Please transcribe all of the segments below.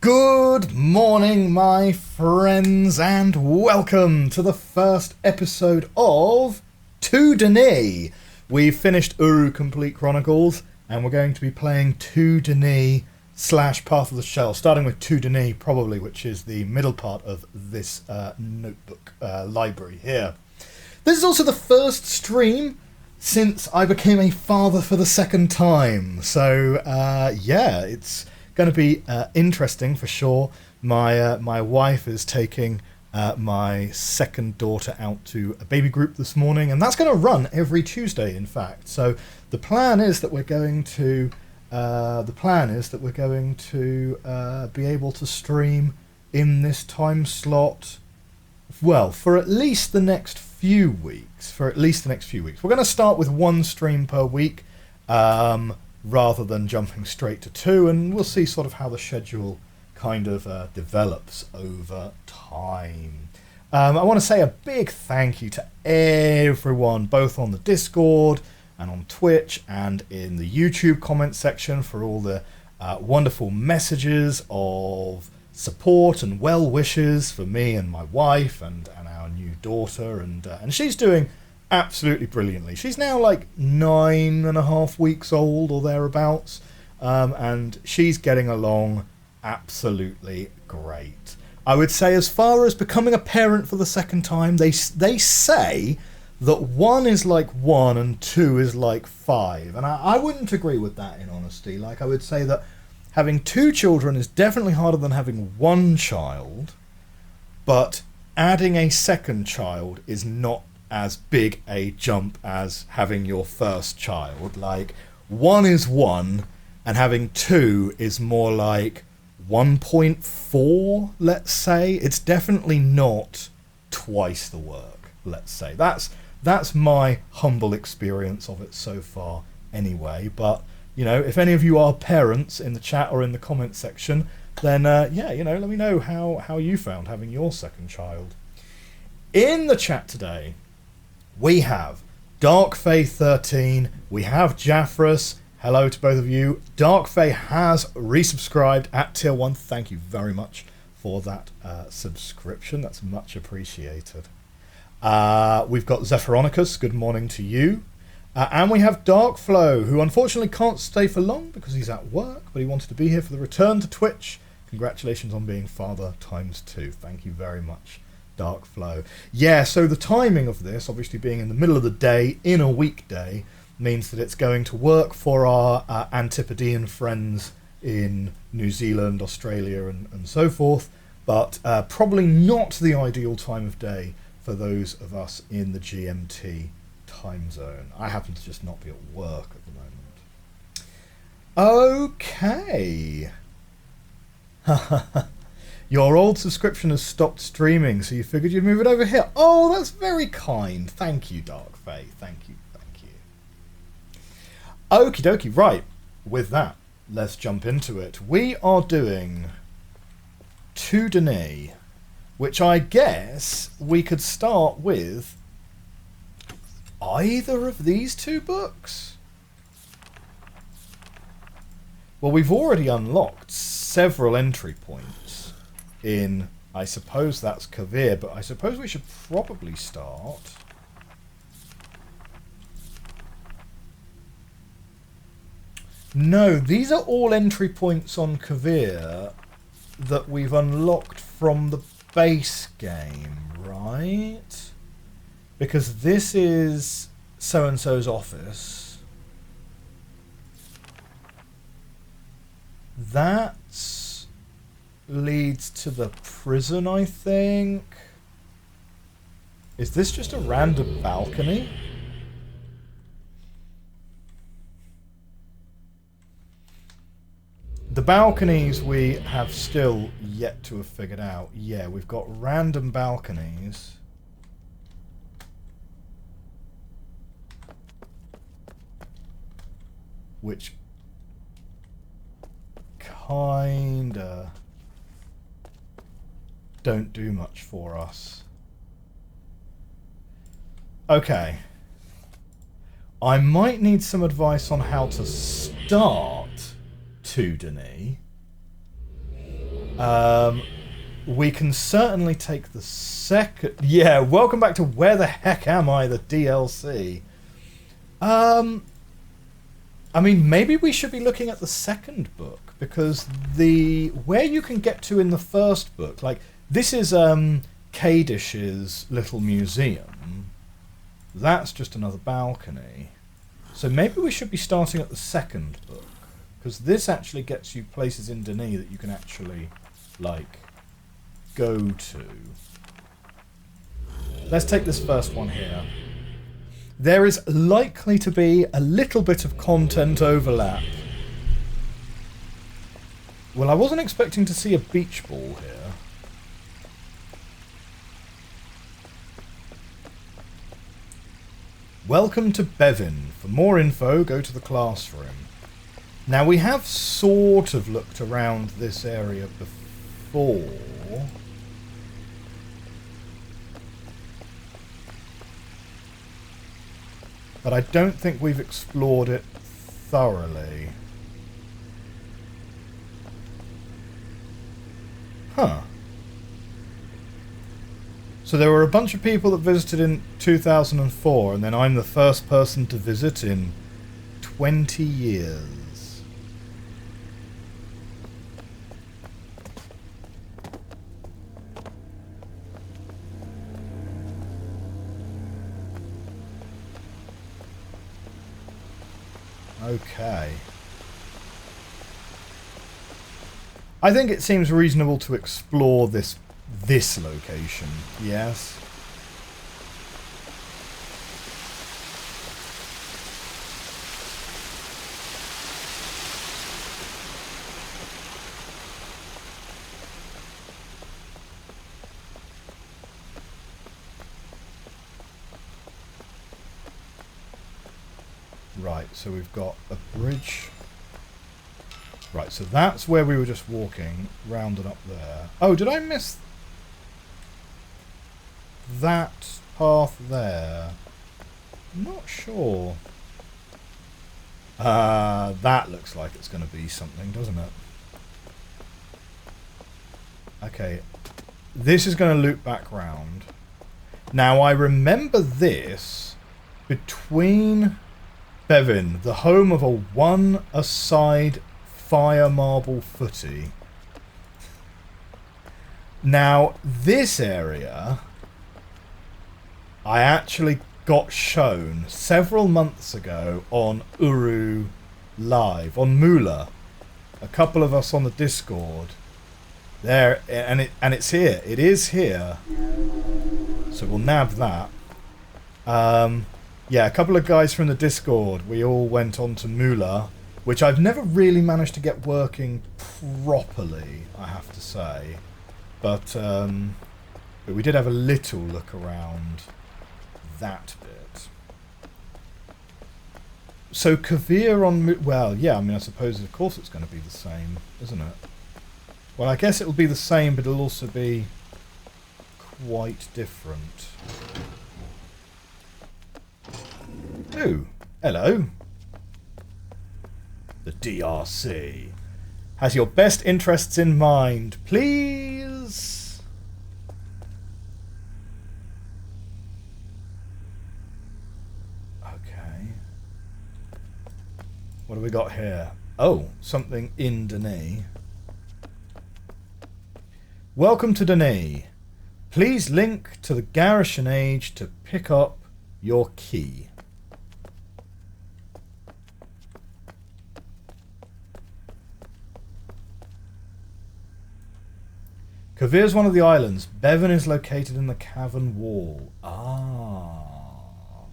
Good morning, my friends, and welcome to the first episode of To Denis. We've finished URU Complete Chronicles, and we're going to be playing To Denis / Path of the Shell, starting with To Denis, probably, which is the middle part of this notebook library here. This is also the first stream since I became a father for the second time, so yeah, it's going to be interesting for sure. My wife is taking my second daughter out to a baby group this morning, and that's going to run every Tuesday, in fact. So the plan is that we're going to be able to stream in this time slot, well, for at least the next few weeks. We're going to start with one stream per week, rather than jumping straight to two, and we'll see sort of how the schedule kind of develops over time. I want to say a big thank you to everyone, both on the Discord and on Twitch and in the YouTube comment section, for all the wonderful messages of support and well wishes for me and my wife and our new daughter, and she's doing absolutely brilliantly. She's now like 9.5 weeks old or thereabouts, and she's getting along absolutely great. I would say, as far as becoming a parent for the second time, they say that 1 is like 1 and 2 is like 5, and I wouldn't agree with that, in honesty. Like, I would say that having 2 children is definitely harder than having 1 child, but adding a second child is not as big a jump as having your first child. Like, 1 is 1, and having 2 is more like 1.4, let's say. It's definitely not twice the work, let's say. That's my humble experience of it so far anyway. But, you know, if any of you are parents in the chat or in the comment section, then yeah, you know, let me know how you found having your second child. In the chat today, we have Darkfay13, we have Jaffrus. Hello to both of you. Darkfay has resubscribed at tier 1. Thank you very much for that subscription. That's much appreciated. We've got Zephyronicus, good morning to you. And we have Darkflow, who unfortunately can't stay for long because he's at work, but he wanted to be here for the return to Twitch. Congratulations on being father ×2. Thank you very much, Darkflow. Yeah, so the timing of this, obviously being in the middle of the day, in a weekday, means that it's going to work for our Antipodean friends in New Zealand, Australia, and so forth, but probably not the ideal time of day for those of us in the GMT time zone. I happen to just not be at work at the moment. Okay. Your old subscription has stopped streaming, so you figured you'd move it over here. Oh, that's very kind. Thank you, Darkfay. Thank you. Okie dokie. Right. With that, let's jump into it. We are doing To Denis, which I guess we could start with either of these 2 books. Well, we've already unlocked several entry points in, I suppose that's Kavir, but I suppose we should probably start. No, these are all entry points on Kavir that we've unlocked from the base game, right? Because this is so-and-so's office. That leads to the prison, I think. Is this just a random balcony? The balconies we have still yet to have figured out. Yeah, we've got random balconies. Which kinda don't do much for us. Okay. I might need some advice on how to start To Denis. We can certainly take the second... Yeah, welcome back to Where the Heck Am I, the DLC. I mean, maybe we should be looking at the second book, because where you can get to in the first book, like, this is Kadish's little museum. That's just another balcony. So maybe we should be starting at the second book, because this actually gets you places in Denis that you can actually, like, go to. Let's take this first one here. There is likely to be a little bit of content overlap. Well, I wasn't expecting to see a beach ball here. Welcome to Bevin. For more info, go to the classroom. Now, we have sort of looked around this area before. But I don't think we've explored it thoroughly. Huh. So there were a bunch of people that visited in 2004, and then I'm the first person to visit in 20 years. Okay. I think it seems reasonable to explore this location, yes? Right, so we've got a bridge. Right, so that's where we were just walking, round and up there. Oh, did I miss that path there? I'm not sure. That looks like it's going to be something, doesn't it? Okay, this is going to loop back round. Now, I remember this between Bevin, the home of a one-a-side fire marble footy. Now, this area I actually got shown several months ago on URU Live, on Moolah. A couple of us on the Discord. There, and it's here. It is here. So we'll nab that. Yeah, a couple of guys from the Discord, we all went on to Moolah, which I've never really managed to get working properly, I have to say. But we did have a little look around that bit. So Kavir on... Well, yeah, I mean, I suppose, of course, it's going to be the same, isn't it? Well, I guess it'll be the same, but it'll also be quite different. Oh, hello. The DRC has your best interests in mind, please. Okay. What do we got here? Oh, something in Denis. Welcome to Denis. Please link to the Garrison Age to pick up your key. Kavir is one of the islands. Bevin is located in the cavern wall. Ah,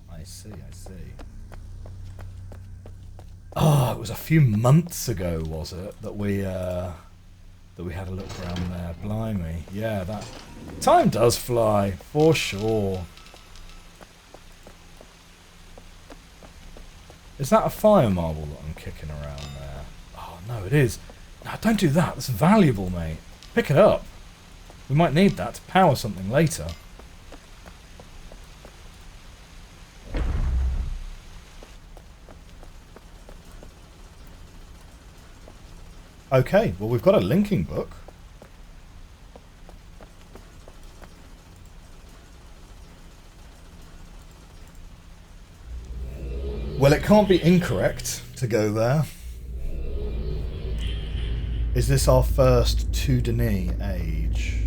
I see, I see. Ah, it was a few months ago, was it, that we had a look around there. Blimey. Yeah, that... Time does fly, for sure. Is that a fire marble that I'm kicking around there? Oh, no, it is. No, don't do that. That's valuable, mate. Pick it up. We might need that to power something later. Okay, well, we've got a linking book. Well, it can't be incorrect to go there. Is this our first 2 Denis age?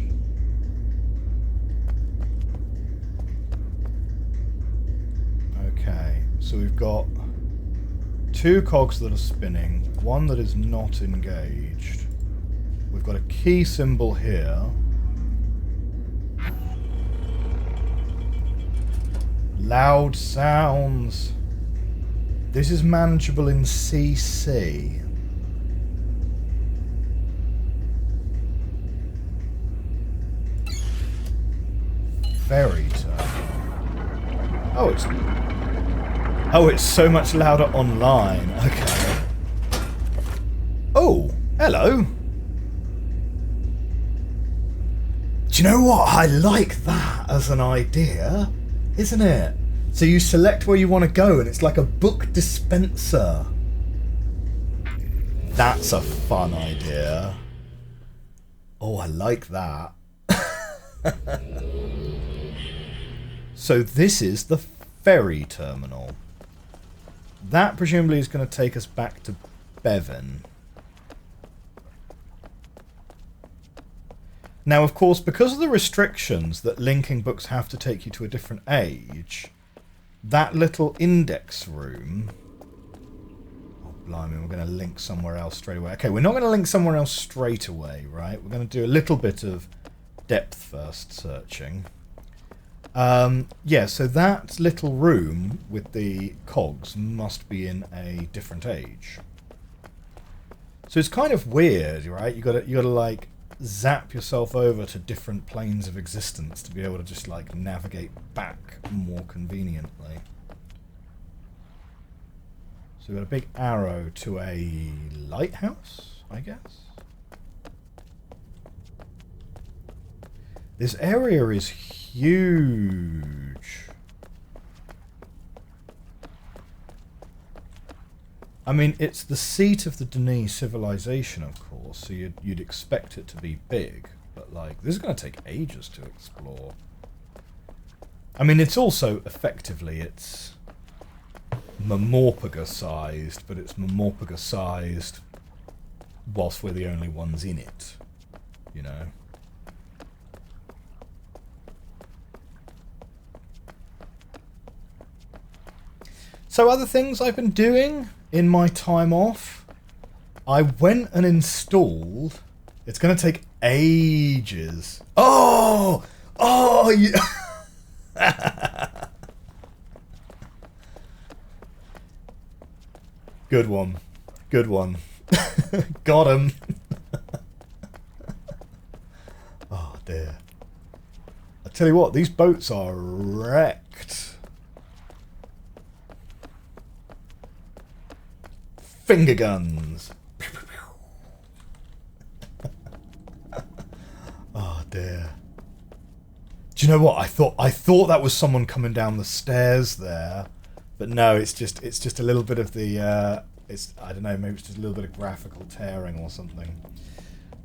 Okay, so we've got 2 cogs that are spinning, 1 that is not engaged. We've got a key symbol here. Loud sounds. This is manageable in CC. Fairy tale. Oh, it's so much louder online. Okay. Oh, hello. Do you know what? I like that as an idea, isn't it? So you select where you want to go, and it's like a book dispenser. That's a fun idea. Oh, I like that. So this is the ferry terminal. That presumably is going to take us back to Bevan. Now, of course, because of the restrictions that linking books have to take you to a different age, that little index room... Oh, blimey, we're going to link somewhere else straight away. Okay, we're not going to link somewhere else straight away, right? We're going to do a little bit of depth first searching. Yeah, so that little room with the cogs must be in a different age. So it's kind of weird, right? You gotta like zap yourself over to different planes of existence to be able to just like navigate back more conveniently. So we've got a big arrow to a lighthouse, I guess. This area is huge. I mean, it's the seat of the Denis civilization, of course, so you'd expect it to be big, but like, this is going to take ages to explore. I mean, it's also, effectively, it's Mamorpaga-sized, but it's Mamorpaga-sized whilst we're the only ones in it, you know? So other things I've been doing in my time off, I went and installed... It's going to take ages. Oh! Oh! Yeah. Good one. Good one. Got him. Oh, dear. I tell you what, these boats are wrecked. Finger guns. Oh dear. Do you know what? I thought that was someone coming down the stairs there, but no, it's just a little bit of the I don't know, maybe it's just a little bit of graphical tearing or something.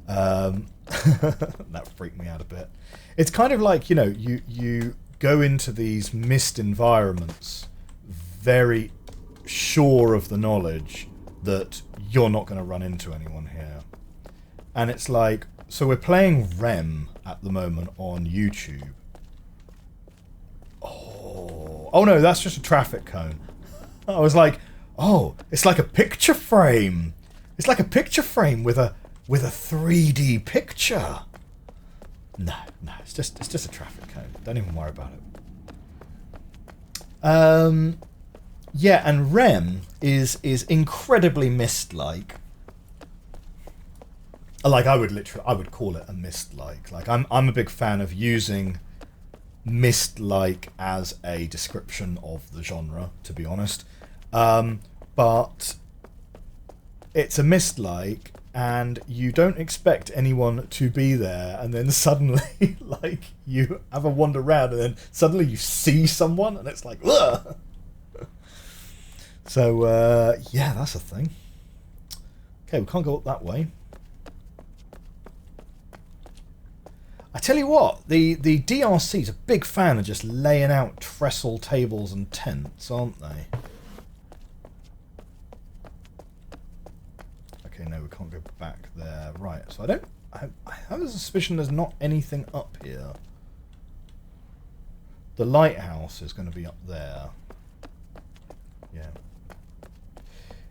That freaked me out a bit. It's kind of like, you know, you go into these Myst environments very sure of the knowledge that you're not going to run into anyone here. And it's like, so we're playing Rem at the moment on YouTube. Oh no, that's just a traffic cone. I was like, oh, it's like a picture frame. It's like a picture frame with a 3D picture. No, it's just a traffic cone. Don't even worry about it. Yeah, and Rem is incredibly Myst-like. Like I would call it a Myst-like. Like I'm a big fan of using Myst-like as a description of the genre, to be honest. But it's a Myst-like, and you don't expect anyone to be there, and then suddenly, like, you have a wander around, and then suddenly you see someone, and it's like, ugh! So, yeah, that's a thing. Okay, we can't go up that way. I tell you what, the DRC's a big fan of just laying out trestle tables and tents, aren't they? back there. Right, so I have a suspicion there's not anything up here. The lighthouse is going to be up there. Yeah.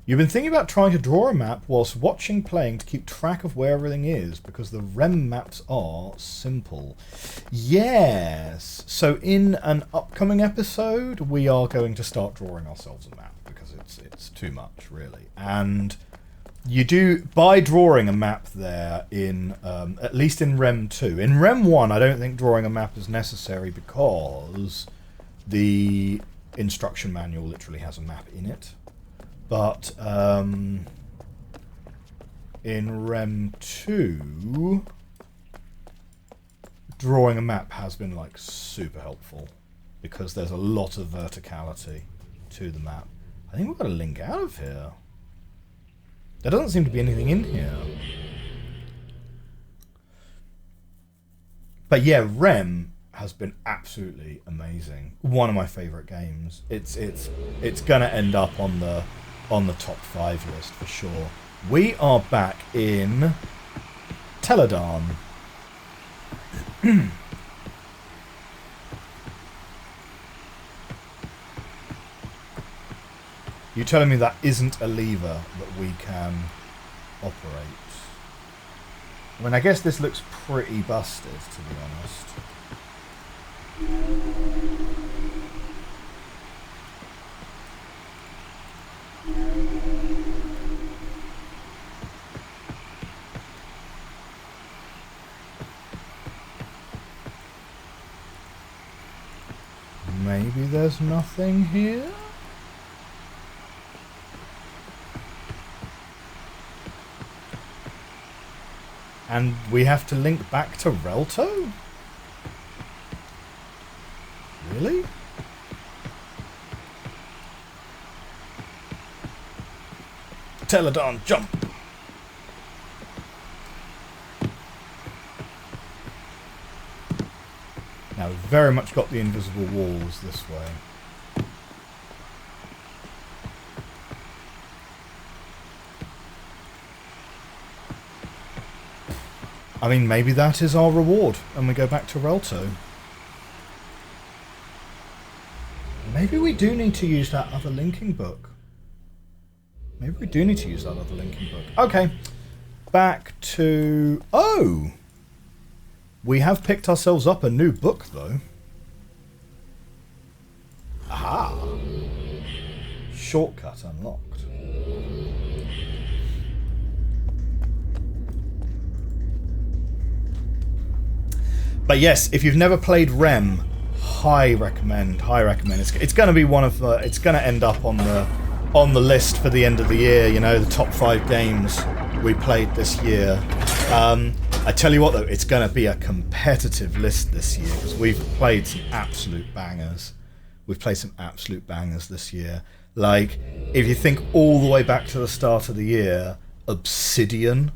You've been thinking about trying to draw a map whilst watching playing to keep track of where everything is, because the REM maps are simple. Yes! So in an upcoming episode, we are going to start drawing ourselves a map, because it's too much, really. And you do, by drawing a map there in, at least in REM 2. In REM 1, I don't think drawing a map is necessary because the instruction manual literally has a map in it. But in REM 2, drawing a map has been like super helpful because there's a lot of verticality to the map. I think we've got to link out of here. There doesn't seem to be anything in here. But yeah, REM has been absolutely amazing. One of my favourite games. It's gonna end up on the top 5 list for sure. We are back in Teledan. You're telling me that isn't a lever that we can operate? I mean, I guess this looks pretty busted, to be honest. Maybe there's nothing here? And we have to link back to Relto? Really? Teledon, jump! Now, we've very much got the invisible walls this way. I mean, maybe that is our reward, and we go back to Relto. Maybe we do need to use that other linking book. Maybe we do need to use that other linking book. Okay, back to... Oh! We have picked ourselves up a new book, though. Aha! Shortcut unlocked. But yes, if you've never played REM, high recommend. It's going to be one of the... It's going to end up on the list for the end of the year, you know, the top 5 games we played this year. I tell you what, though, it's going to be a competitive list this year because we've played some absolute bangers. We've played some absolute bangers this year. Like, if you think all the way back to the start of the year, Obsidian,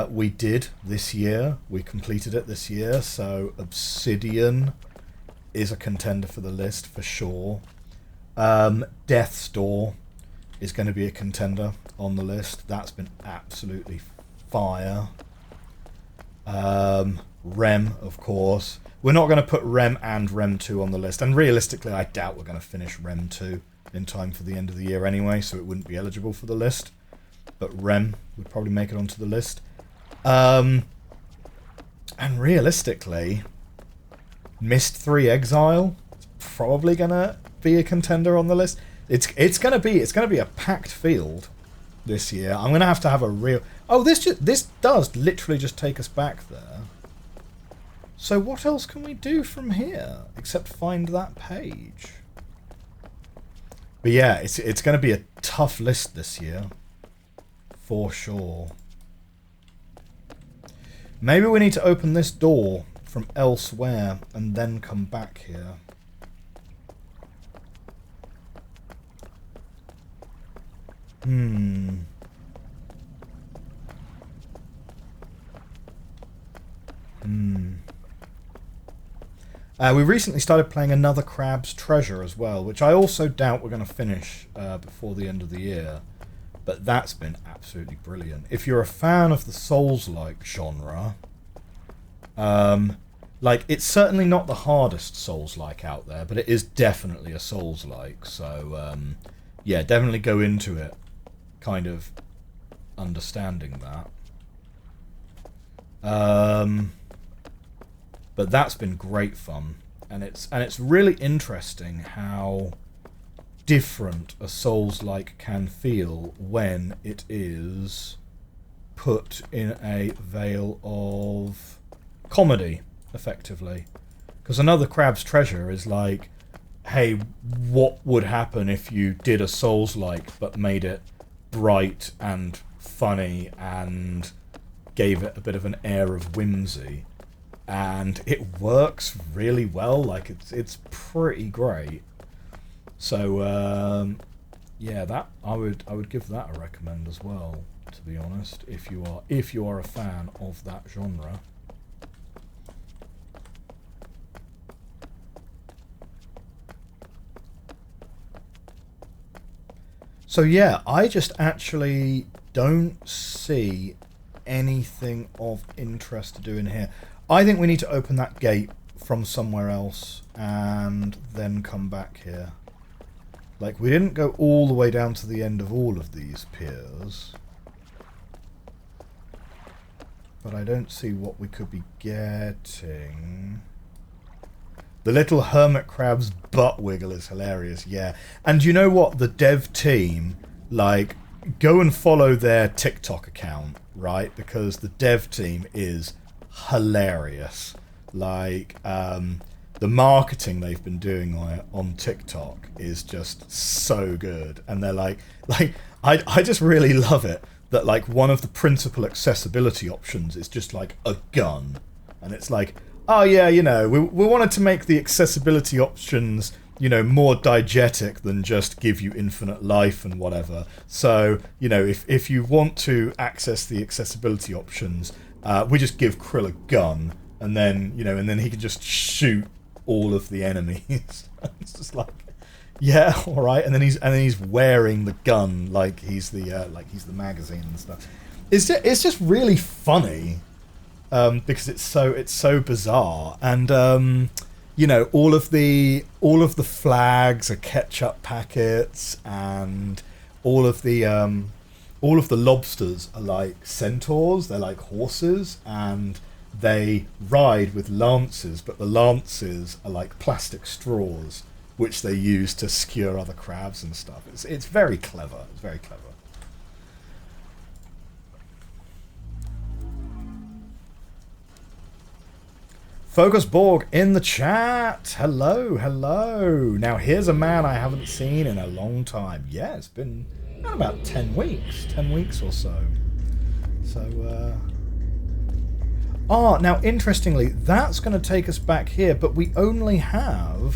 we did this year. We completed it this year, so Obsidian is a contender for the list for sure. Death's Door is going to be a contender on the list. That's been absolutely fire. REM, of course. We're not going to put REM and REM 2 on the list, and realistically I doubt we're going to finish REM 2 in time for the end of the year anyway, so it wouldn't be eligible for the list. But REM would probably make it onto the list. And realistically, Myst 3 Exile is probably going to be a contender on the list. It's going to be a packed field this year. I'm going to have a real... Oh, this does literally just take us back there. So what else can we do from here except find that page? But yeah, it's going to be a tough list this year. For sure. Maybe we need to open this door from elsewhere and then come back here. We recently started playing Another Crab's Treasure as well, which I also doubt we're going to finish before the end of the year. But that's been absolutely brilliant. If you're a fan of the Souls-like genre, like, it's certainly not the hardest Souls-like out there, but it is definitely a Souls-like. So, yeah, definitely go into it kind of understanding that. But that's been great fun, and it's really interesting how different a Souls-like can feel when it is put in a veil of comedy, effectively. Because another Crab's Treasure is like, hey, what would happen if you did a Souls-like but made it bright and funny and gave it a bit of an air of whimsy? And it works really well. Like, it's pretty great. So yeah, that I would give that a recommend as well, to be honest, if you are a fan of that genre. So yeah, I just actually don't see anything of interest to do in here. I think we need to open that gate from somewhere else and then come back here. Like, we didn't go all the way down to the end of all of these piers. But I don't see what we could be getting. The little hermit crab's butt wiggle is hilarious, yeah. And you know what? The dev team, like, go and follow their TikTok account, right? Because the dev team is hilarious. Like, the marketing they've been doing on TikTok is just so good. And they're like I just really love it that, like, one of the principal accessibility options is just like a gun. And it's like, oh yeah, you know, we wanted to make the accessibility options, you know, more diegetic than just give you infinite life and whatever. So, you know, if you want to access the accessibility options, we just give Krill a gun, and then, you know, and then he can just shoot all of the enemies. It's just like, yeah, all right. And then he's wearing the gun like he's the magazine and stuff. It's just really funny, because it's so bizarre. And you know, all of the flags are ketchup packets, and all of the lobsters are like centaurs. They're like horses, and they ride with lances, but the lances are like plastic straws, which they use to skewer other crabs and stuff. It's very clever. It's very clever. Focus Borg in the chat. Hello, hello. Now here's a man I haven't seen in a long time. Yeah, it's been about 10 weeks. 10 weeks or so. So, now interestingly, that's going to take us back here, but we only have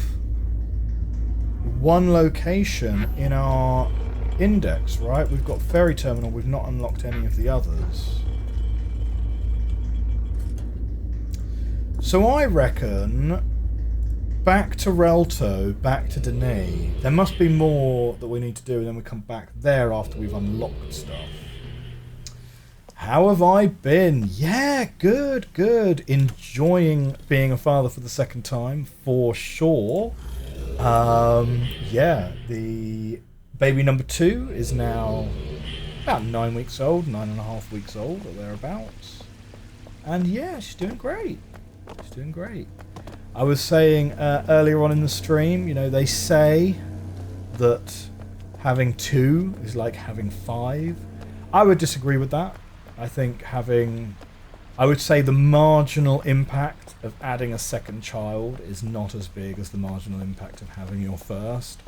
one location in our index, right? We've got Ferry Terminal, we've not unlocked any of the others. So I reckon back to Relto, back to Dene. There must be more that we need to do, and then we come back there after we've unlocked stuff. How have I been? Yeah, good, good. Enjoying being a father for the second time, for sure. Yeah, the baby number 2 is now about 9 weeks old, 9.5 weeks old, or thereabouts. And yeah, she's doing great. She's doing great. I was saying earlier on in the stream, you know, they say that having 2 is like having 5. I would disagree with that. I think I would say the marginal impact of adding a second child is not as big as the marginal impact of having your first.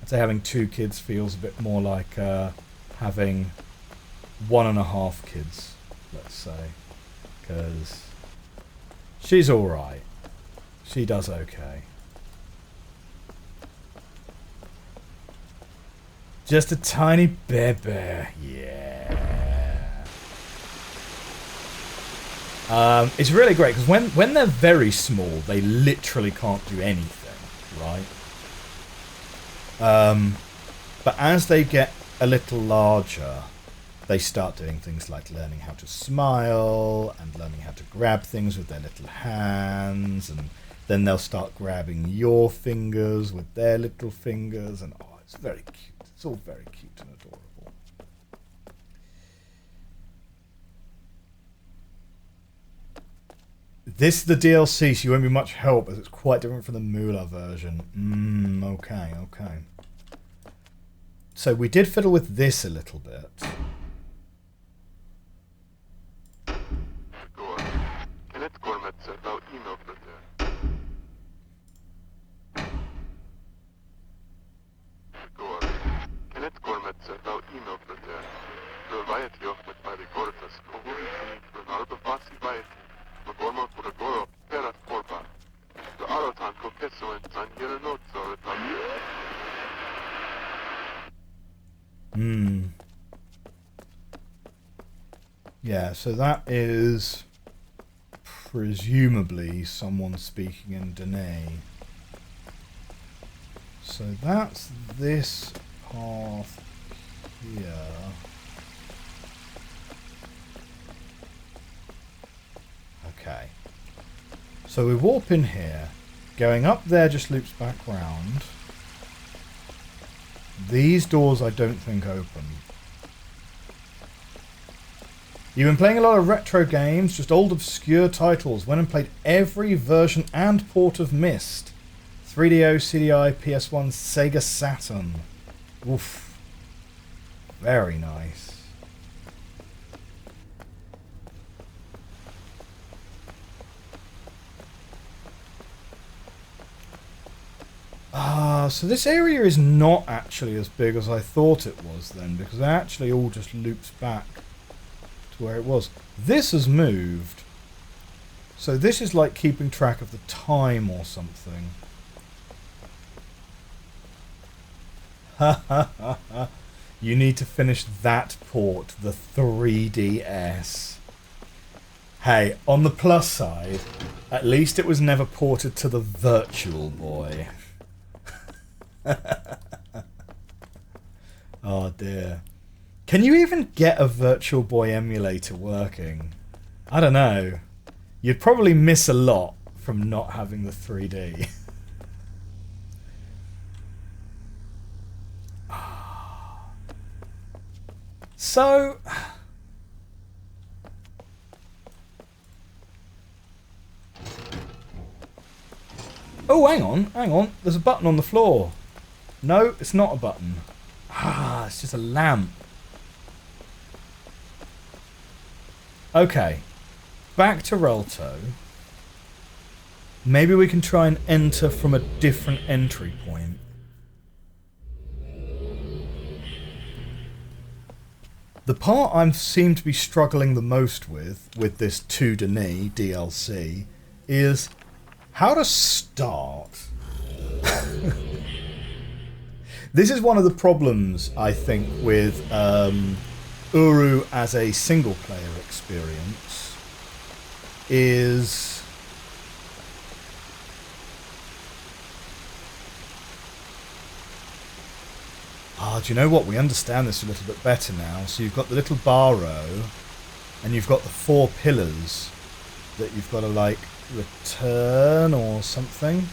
I'd say having 2 kids feels a bit more like having 1.5 kids, let's say. Because she's alright. She does okay. Just a tiny baby. Yeah. It's really great because when they're very small, they literally can't do anything, right? But as they get a little larger, they start doing things like learning how to smile and learning how to grab things with their little hands, and then they'll start grabbing your fingers with their little fingers, and oh, it's very cute. It's all very cute and adorable. This is the DLC, so you won't be much help, as it's quite different from the Moolah version. Okay, okay. So we did fiddle with this a little bit. Yeah, so that is presumably someone speaking in Dene. So that's this path here. Okay. So we warp in here. Going up there just loops back round. These doors I don't think open. You've been playing a lot of retro games, just old obscure titles. Went and played every version and port of Myst. 3DO, CDI, PS1, Sega Saturn. Oof. Very nice. So this area is not actually as big as I thought it was then, because it actually all just loops back to where it was. This has moved. So this is like keeping track of the time or something. Ha ha ha ha. You need to finish that port, the 3DS. Hey, on the plus side, at least it was never ported to the Virtual Boy. Oh dear. Can you even get a Virtual Boy emulator working? I don't know. You'd probably miss a lot from not having the 3D. So... oh, hang on, hang on. There's a button on the floor. No, it's not a button. Ah, it's just a lamp. Okay. Back to Relto. Maybe we can try and enter from a different entry point. The part I seem to be struggling the most with this To Dene DLC is how to start. This is one of the problems, I think, with URU as a single-player experience, is... do you know what? We understand this a little bit better now. So you've got the little Bahro, and you've got the 4 pillars that you've got to, like, return or something.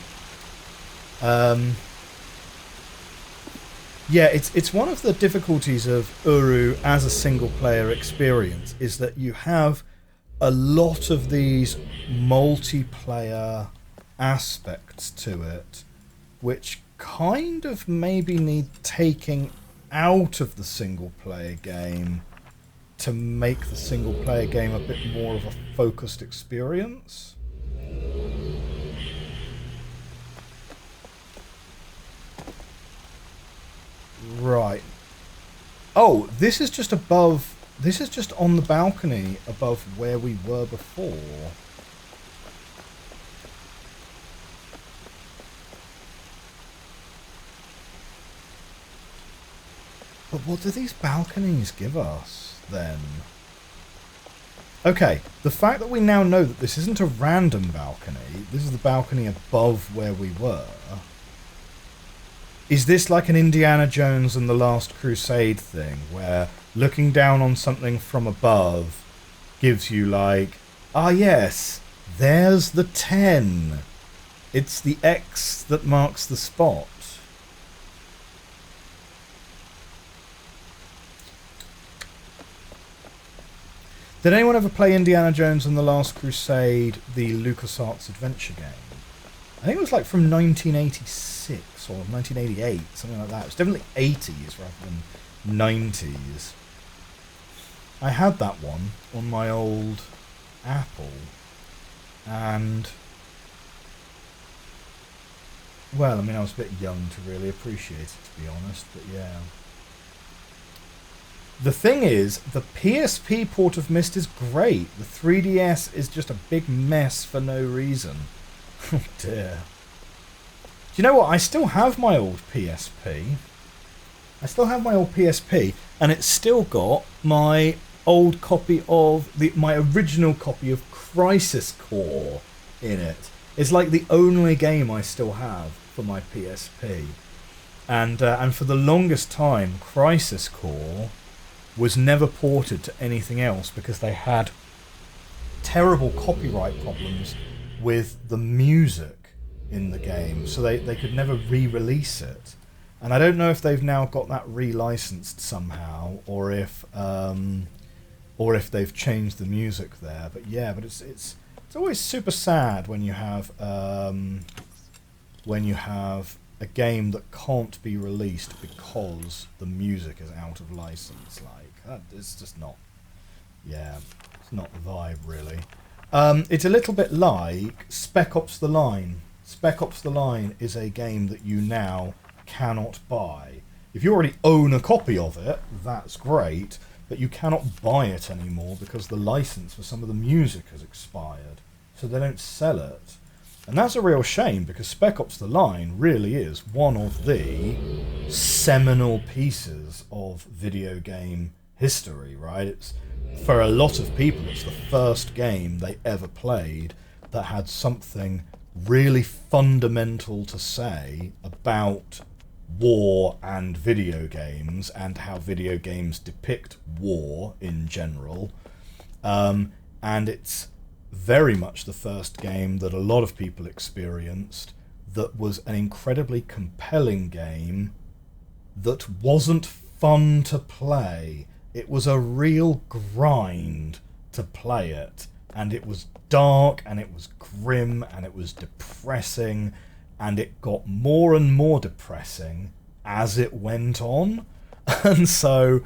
Yeah, it's one of the difficulties of URU as a single-player experience, is that you have a lot of these multiplayer aspects to it, which kind of maybe need taking out of the single-player game to make the single-player game a bit more of a focused experience. Right. Oh, this is just above... this is just on the balcony above where we were before. But what do these balconies give us, then? Okay, the fact that we now know that this isn't a random balcony, this is the balcony above where we were, Is this like an Indiana Jones and the Last Crusade thing, where looking down on something from above gives you like, ah yes, there's the 10. It's the X that marks the spot. Did anyone ever play Indiana Jones and the Last Crusade, the LucasArts adventure game? I think it was like from 1986 or 1988, something like that. It was definitely 80s rather than 90s. I had that one on my old Apple, and well, I mean, I was a bit young to really appreciate it, to be honest, but yeah. The thing is, the PSP port of Myst is great. The 3DS is just a big mess for no reason. Oh dear. Do you know what? I still have my old PSP. And it's still got my old copy of my original copy of Crisis Core in it. It's like the only game I still have for my PSP. And for the longest time, Crisis Core was never ported to anything else because they had terrible copyright problems with the music in the game, so they could never re-release it. And I don't know if they've now got that re-licensed somehow, or if they've changed the music there. But yeah, but it's always super sad when you have a game that can't be released because the music is out of license. Like, it's just not, yeah, it's not the vibe, really. It's a little bit like Spec Ops The Line. Spec Ops The Line is a game that you now cannot buy. If you already own a copy of it, that's great, but you cannot buy it anymore because the license for some of the music has expired, so they don't sell it. And that's a real shame, because Spec Ops The Line really is one of the seminal pieces of video game history, right? It's, for a lot of people, it's the first game they ever played that had something really fundamental to say about war and video games, and how video games depict war in general. And it's very much the first game that a lot of people experienced that was an incredibly compelling game that wasn't fun to play. It was a real grind to play it, and it was dark, and it was grim, and it was depressing, and it got more and more depressing as it went on. And so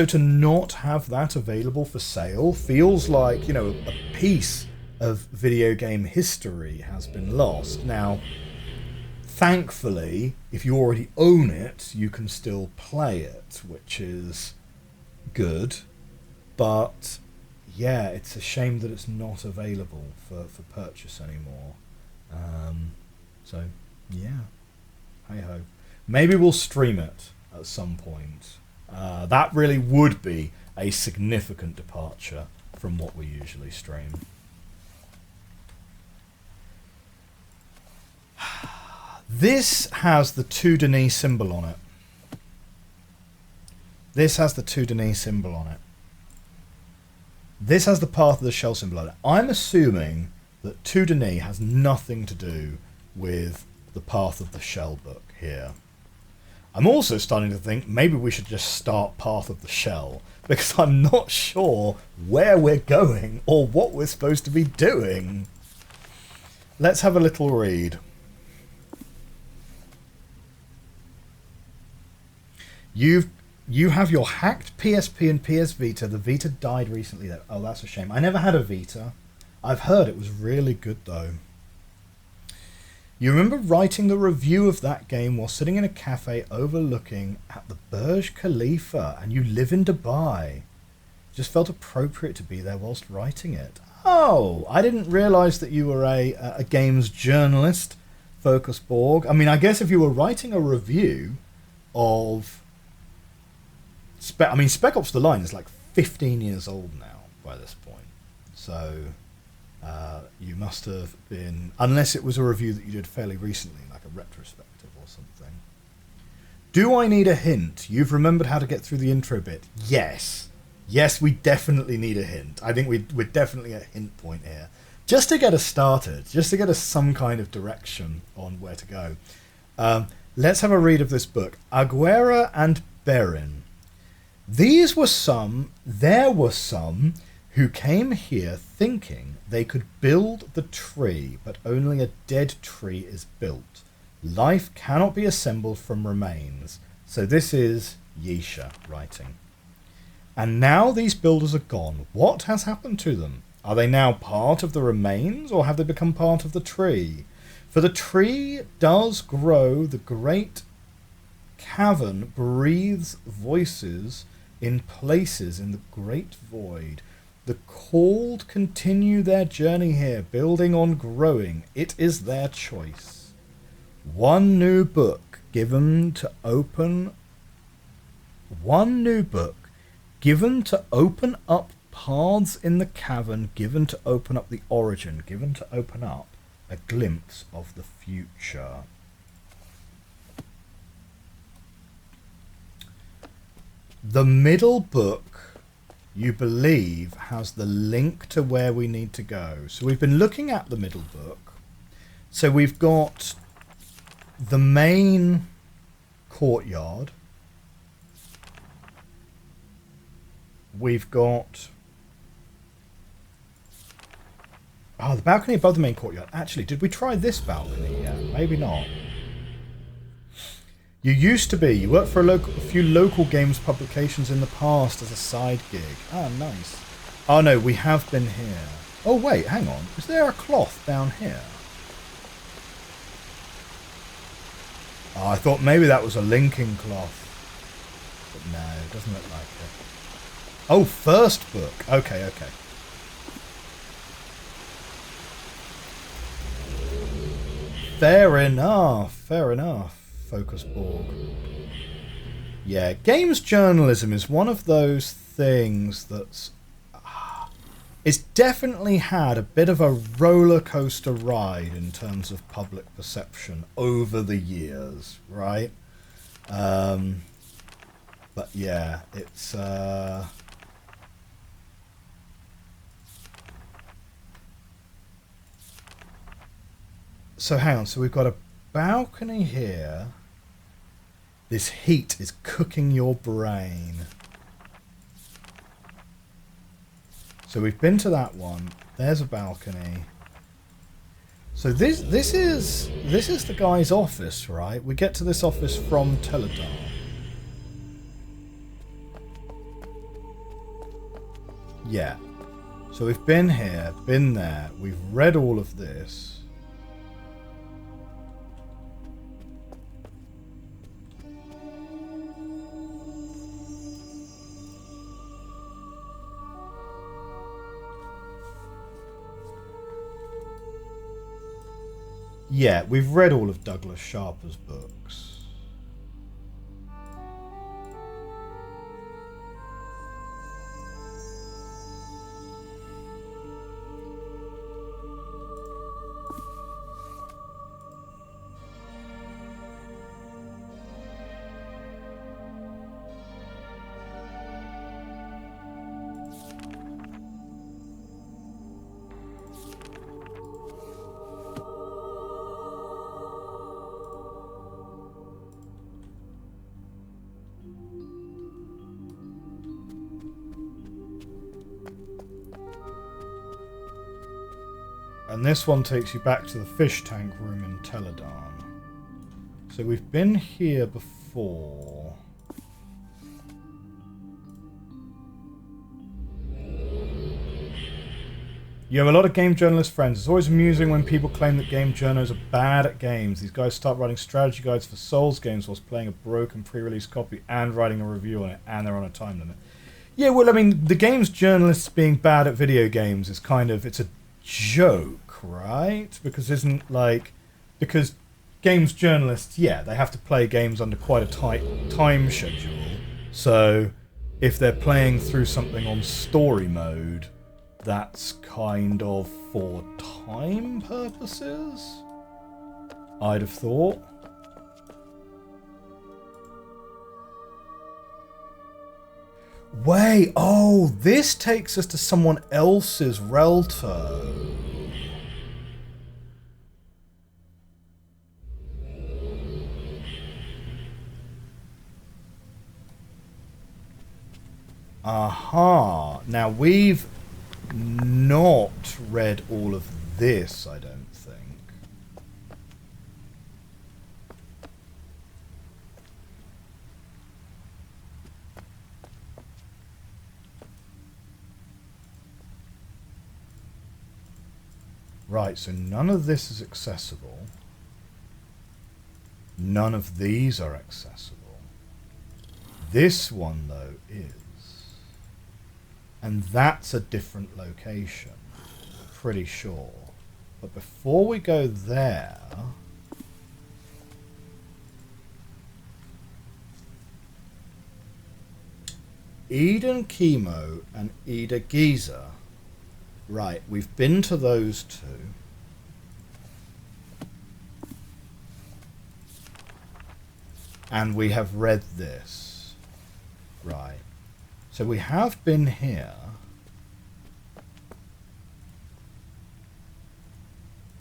to not have that available for sale feels like, you know, a piece of video game history has been lost. Now, thankfully, if you already own it, you can still play it, which is good. But yeah, it's a shame that it's not available for purchase anymore. So yeah, hey ho. Maybe we'll stream it at some point. That really would be a significant departure from what we usually stream. This has the 2 Denis symbol on it. This has the 2 Denis symbol on it. This has the Path of the Shell symbol on it. I'm assuming that 2 Denis has nothing to do with the Path of the Shell book here. I'm also starting to think maybe we should just start Path of the Shell, because I'm not sure where we're going or what we're supposed to be doing. Let's have a little read. You have your hacked PSP and PS Vita. The Vita died recently though. Oh, that's a shame. I never had a Vita. I've heard it was really good though. You remember writing the review of that game while sitting in a cafe overlooking at the Burj Khalifa, and you live in Dubai. Just felt appropriate to be there whilst writing it. Oh, I didn't realise that you were a games journalist, Focus Borg. I mean, I guess if you were writing a review of... Spec Ops The Line is like 15 years old now by this point. So, You must have been, unless it was a review that you did fairly recently, like a retrospective or something. Do I need a hint? You've remembered how to get through the intro bit. Yes. Yes, we definitely need a hint. I think we're definitely at a hint point here. Just to get us started, just to get us some kind of direction on where to go. Let's have a read of this book. Aguera and Berin. There were some who came here thinking they could build the tree, but only a dead tree is built. Life cannot be assembled from remains. So this is Yeesha writing. And now these builders are gone. What has happened to them? Are they now part of the remains, or have they become part of the tree? For the tree does grow, the great cavern breathes voices in places in the great void. The called continue their journey here, building on growing. It is their choice. One new book given to open up paths in the cavern, given to open up the origin, given to open up a glimpse of the future. The middle book, you believe, has the link to where we need to go. So we've been looking at the middle book. So we've got the main courtyard. We've got... Oh, the balcony above the main courtyard. Actually, did we try this balcony yet? Maybe not. You used to be. You worked for a few local games publications in the past as a side gig. Ah, nice. Oh, no, we have been here. Oh, wait, hang on. Is there a cloth down here? Oh, I thought maybe that was a linking cloth. But no, it doesn't look like it. Oh, first book. Okay, okay. Fair enough, fair enough, Focus Borg. Yeah, games journalism is one of those things that's... it's definitely had a bit of a roller coaster ride in terms of public perception over the years, right? But yeah, it's... So hang on, so we've got a balcony here. This heat is cooking your brain. So we've been to that one. There's a balcony. So this is the guy's office, right? We get to this office from Teledar. Yeah. So we've been here, been there. We've read all of this. Yeah, we've read all of Douglas Sharper's books. And this one takes you back to the fish tank room in Teledarn. So we've been here before. You have a lot of game journalist friends. It's always amusing when people claim that game journals are bad at games. These guys start writing strategy guides for Souls games whilst playing a broken pre-release copy and writing a review on it, and they're on a time limit. Yeah, well, I mean, the games journalists being bad at video games is kind of, it's a joke, right? Because because games journalists, yeah, they have to play games under quite a tight time schedule. So if they're playing through something on story mode, that's kind of for time purposes, I'd have thought. Wait, oh, this takes us to someone else's Relto. Aha. Now, we've not read all of this, I don't think. Right, so none of this is accessible. None of these are accessible. This one, though, is. And that's a different location. Pretty sure. But before we go there... Eden Chemo and Ida Giza. Right, we've been to those two. And we have read this. Right. So we have been here.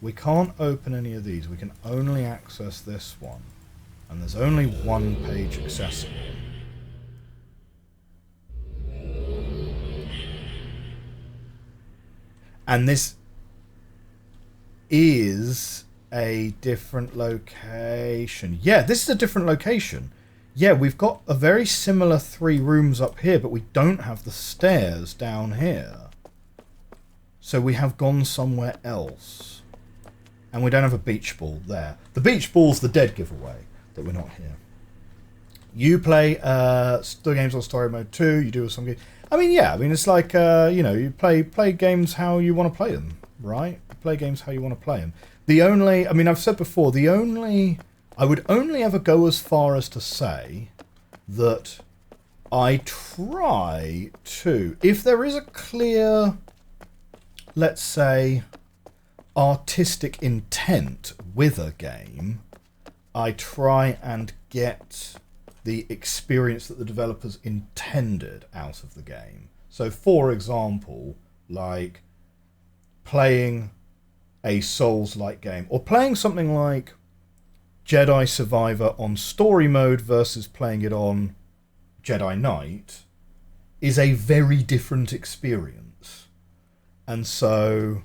We can't open any of these. We can only access this one. And there's only one page accessible. And this is a different location. Yeah, this is a different location. Yeah, we've got a very similar 3 rooms up here, but we don't have the stairs down here. So we have gone somewhere else. And we don't have a beach ball there. The beach ball's the dead giveaway that we're not here. You play story games on story mode 2, you do some games. I mean, yeah, I mean, it's like, you know, you play games how you want to play them, right? You play games how you want to play them. The only, I mean, I've said before, I would only ever go as far as to say that I try to, if there is a clear, let's say, artistic intent with a game, I try and get the experience that the developers intended out of the game. So, for example, like playing a Souls-like game, or playing something like Jedi Survivor on story mode versus playing it on Jedi Knight, is a very different experience. And so,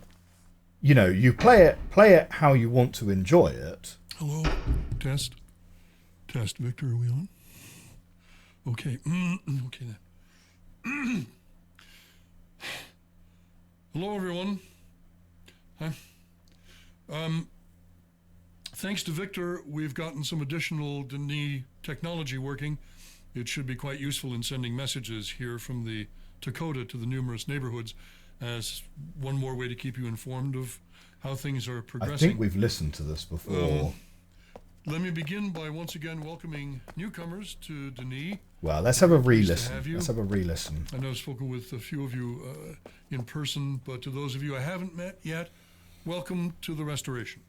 you know, you play it how you want to enjoy it. Hello, test, Victor, are we on? Okay, okay then. Hello, everyone. Hi. Thanks to Victor, we've gotten some additional Denis technology working. It should be quite useful in sending messages here from the Dakota to the numerous neighborhoods as one more way to keep you informed of how things are progressing. I think we've listened to this before. Let me begin by once again welcoming newcomers to Denis. Well, let's have a re-listen. Let's have a re-listen. I know I've spoken with a few of you in person, but to those of you I haven't met yet, welcome to the restoration.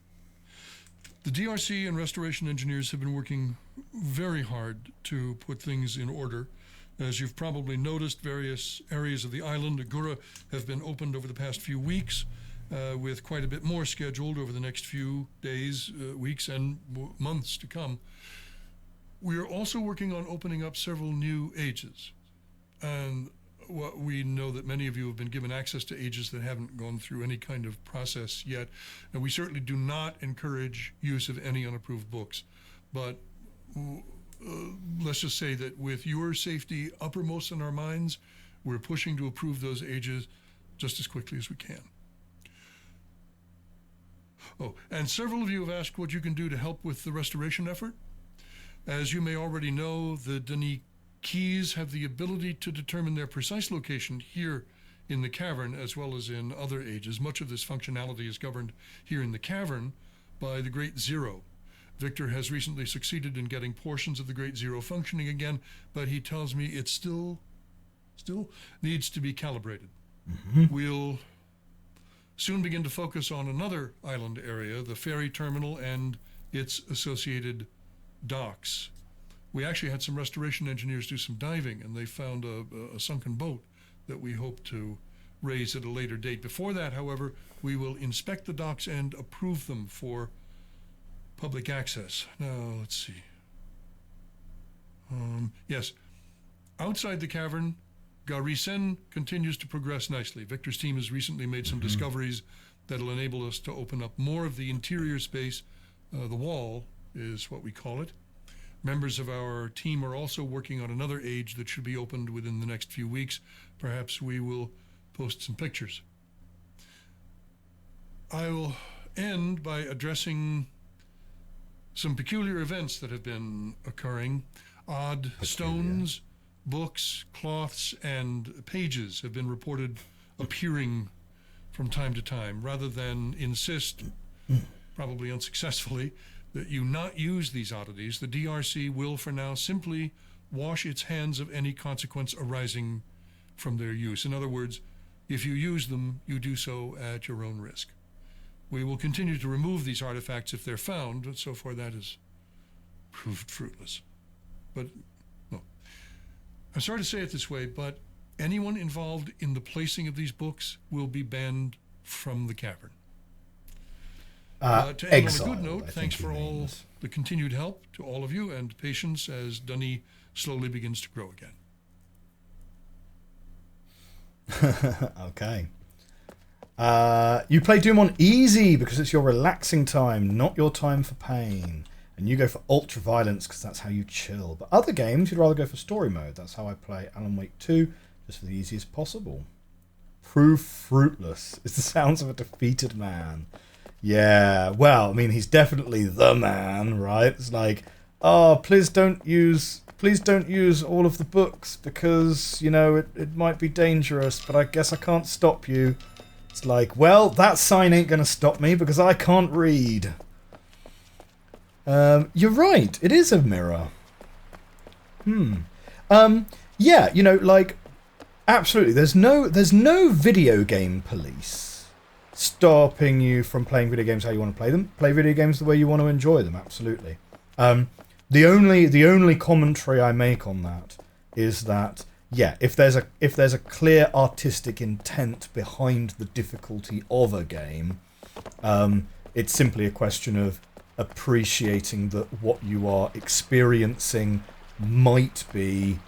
The DRC and restoration engineers have been working very hard to put things in order. As you've probably noticed, various areas of the island, Agura, have been opened over the past few weeks, with quite a bit more scheduled over the next few days, weeks, and months to come. We are also working on opening up several new ages. And what we know that many of you have been given access to ages that haven't gone through any kind of process yet. And we certainly do not encourage use of any unapproved books. But let's just say that with your safety uppermost in our minds, we're pushing to approve those ages just as quickly as we can. Oh, and several of you have asked what you can do to help with the restoration effort. As you may already know, the Denis keys have the ability to determine their precise location here in the cavern as well as in other ages. Much of this functionality is governed here in the cavern by the Great Zero. Victor has recently succeeded in getting portions of the Great Zero functioning again, but he tells me it still needs to be calibrated. We'll soon begin to focus on another island area, the ferry terminal and its associated docks. We actually had some restoration engineers do some diving, and they found a sunken boat that we hope to raise at a later date. Before that, however, we will inspect the docks and approve them for public access. Now, let's see. Yes, outside the cavern, Garisen continues to progress nicely. Victor's team has recently made some discoveries that'll enable us to open up more of the interior space. The wall is what we call it. Members of our team are also working on another age that should be opened within the next few weeks. Perhaps we will post some pictures. I will end by addressing some peculiar events that have been occurring. Odd stones, books, cloths, and pages have been reported appearing from time to time. Rather than insist, probably unsuccessfully, that you not use these oddities, the DRC will for now simply wash its hands of any consequence arising from their use. In other words, if you use them, you do so at your own risk. We will continue to remove these artifacts if they're found, but so far that has proved fruitless. But, no. I'm sorry to say it this way, but anyone involved in the placing of these books will be banned from the cavern. To end on a good note, thanks for all the continued help to all of you and patience as Dunny slowly begins to grow again. Okay. You play Doom on easy because it's your relaxing time, not your time for pain. And you go for ultra violence because that's how you chill. But other games, you'd rather go for story mode. That's how I play Alan Wake 2, just for the easiest possible. Prove fruitless is the sounds of a defeated man. Yeah, well, I mean, he's definitely the man, right? It's like, oh, please don't use all of the books because, you know, it might be dangerous, but I guess I can't stop you. It's like, well, that sign ain't gonna stop me because I can't read. You're right, it is a mirror. Yeah, you know, like, absolutely, there's no video game police stopping you from playing video games how you want to play them. Play video games the way you want to enjoy them, absolutely. The only commentary I make on that is that, yeah, if there's a clear artistic intent behind the difficulty of a game, it's simply a question of appreciating that what you are experiencing might be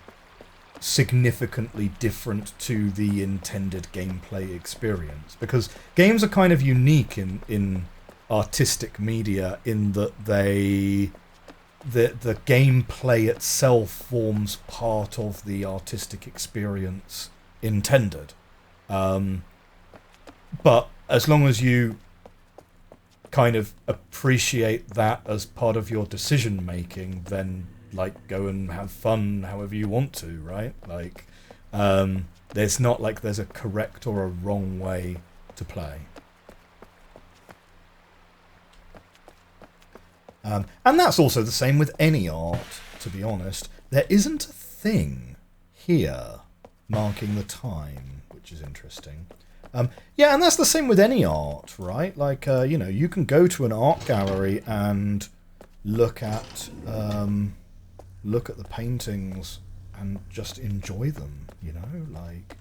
significantly different to the intended gameplay experience, because games are kind of unique in artistic media in that the gameplay itself forms part of the artistic experience intended, but as long as you kind of appreciate that as part of your decision making, then like go and have fun however you want to, right? Like there's not like there's a correct or a wrong way to play. And that's also the same with any art, to be honest. There isn't a thing here marking the time, which is interesting. Yeah, and that's the same with any art, right? Like, you know, you can go to an art gallery and look at the paintings and just enjoy them, you know? Like,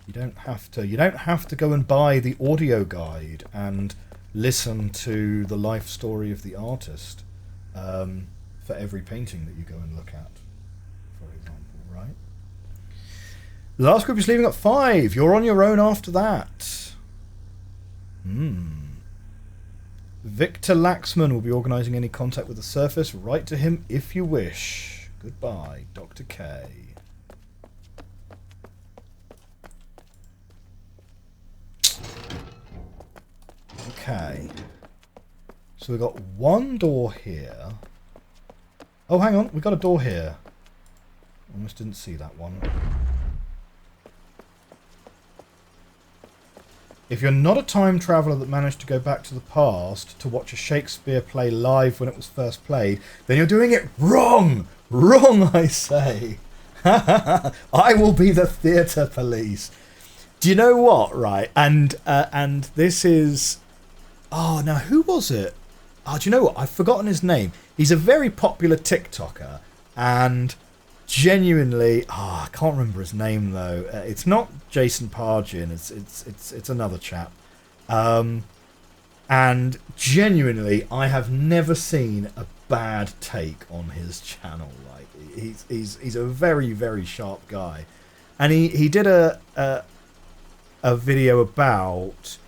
you don't have to go and buy the audio guide and listen to the life story of the artist for every painting that you go and look at, for example, right? The last group is leaving at 5. You're on your own after that. Victor Laxman will be organising any contact with the surface. Write to him if you wish. Goodbye, Dr. K. Okay. So we've got one door here. Oh, hang on. We've got a door here. Almost didn't see that one. If you're not a time traveller that managed to go back to the past to watch a Shakespeare play live when it was first played, then you're doing it wrong! Wrong, I say! I will be the theatre police. Do you know what? Right, and this is. Oh, now who was it? Oh, do you know what? I've forgotten his name. He's a very popular TikToker, and genuinely, I can't remember his name though. It's not Jason Pargin. It's another chap. And genuinely, I have never seen a bad take on his channel. Like he's a very, very sharp guy, and he did a video about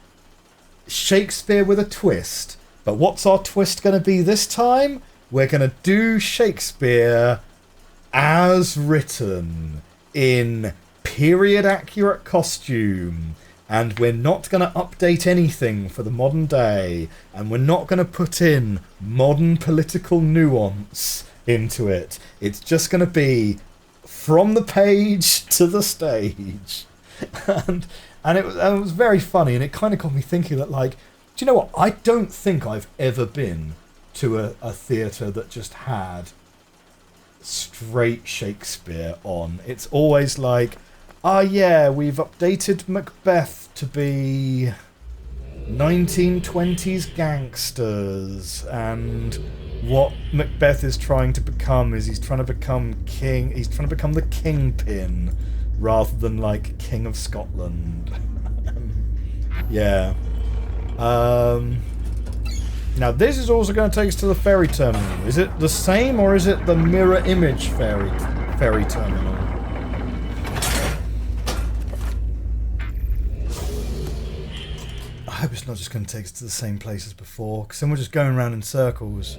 Shakespeare with a twist. But what's our twist going to be this time? We're going to do Shakespeare as written in period accurate costume. And we're not going to update anything for the modern day. And we're not going to put in modern political nuance into it. It's just going to be from the page to the stage. And it was very funny. And it kind of got me thinking that, like, do you know what? I don't think I've ever been to a theatre that just had straight Shakespeare on. It's always like, yeah, we've updated Macbeth to be 1920s gangsters, and what Macbeth is trying to become is he's trying to become the kingpin rather than like King of Scotland. Yeah. Now this is also going to take us to the ferry terminal. Is it the same, or is it the mirror image ferry terminal? I hope it's not just going to take us to the same place as before, because then we're just going around in circles.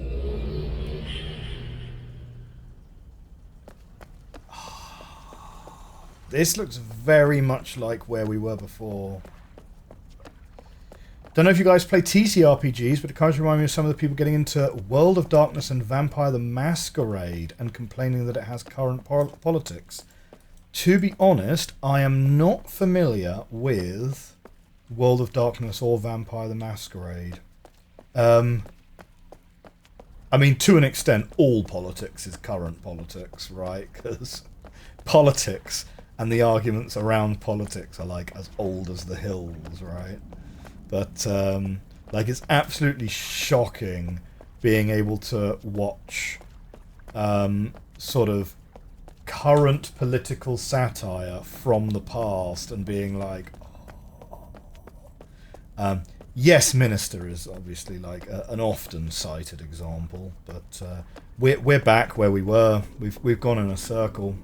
This looks very much like where we were before. Don't know if you guys play TTRPGs, but it kind of reminds me of some of the people getting into World of Darkness and Vampire the Masquerade and complaining that it has current politics. To be honest, I am not familiar with World of Darkness or Vampire the Masquerade. I mean, to an extent, all politics is current politics, right? Because politics and the arguments around politics are like as old as the hills, right? But like, it's absolutely shocking being able to watch sort of current political satire from the past and being like, Yes, Minister is obviously like an often cited example, but we're back where we were. We've gone in a circle.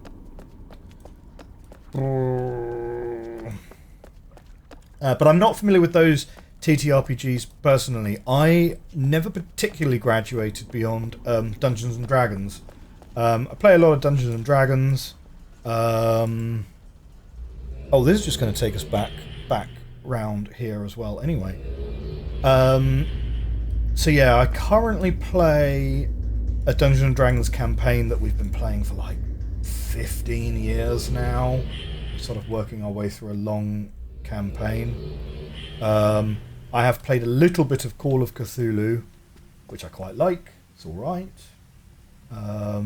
But I'm not familiar with those TTRPGs personally. I never particularly graduated beyond Dungeons and Dragons. I play a lot of Dungeons and Dragons. Oh, this is just going to take us back round here as well. Anyway, so yeah, I currently play a Dungeons and Dragons campaign that we've been playing for like 15 years now. Sort of working our way through a long campaign. I have played a little bit of Call of Cthulhu, which I quite like. It's alright. I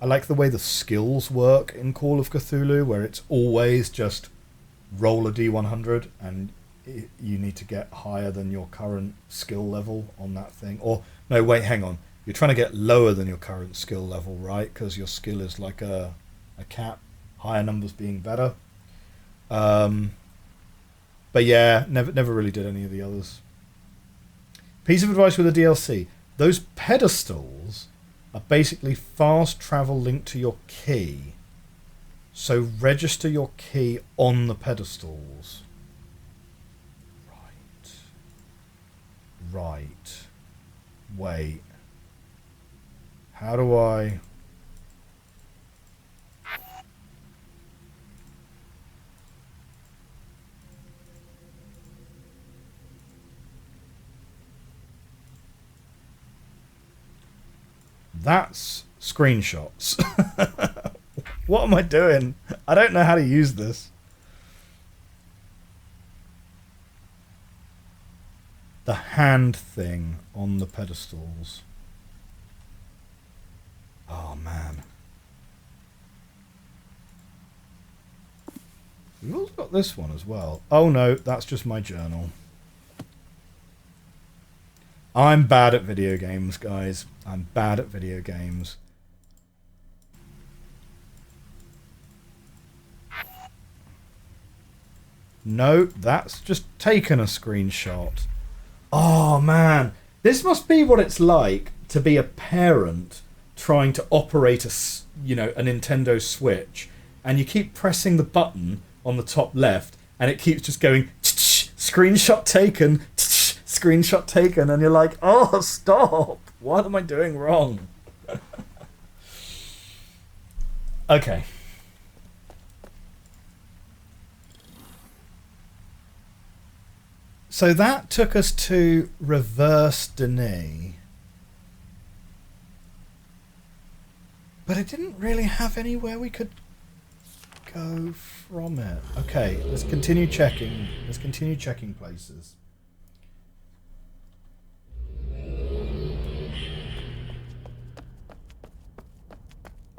like the way the skills work in Call of Cthulhu, where it's always just roll a d100 and you need to get higher than your current skill level on that thing. Or, no, wait, hang on. You're trying to get lower than your current skill level, right? Because your skill is like a cap. Higher numbers being better. But yeah, never really did any of the others. Piece of advice with the DLC. Those pedestals are basically fast travel linked to your key. So register your key on the pedestals. Right. Wait. How do I... That's screenshots. What am I doing? I don't know how to use this. The hand thing on the pedestals. Oh, man. We've also got this one as well. Oh no, that's just my journal. I'm bad at video games, guys. I'm bad at video games. No, that's just taken a screenshot. Oh man, this must be what it's like to be a parent trying to operate a Nintendo Switch, and you keep pressing the button on the top left, and it keeps just going screenshot taken, screenshot taken, and you're like, oh, stop! What am I doing wrong? Okay. So that took us to Reverse Denis. But it didn't really have anywhere we could go from it. Okay, let's continue checking. Let's continue checking places.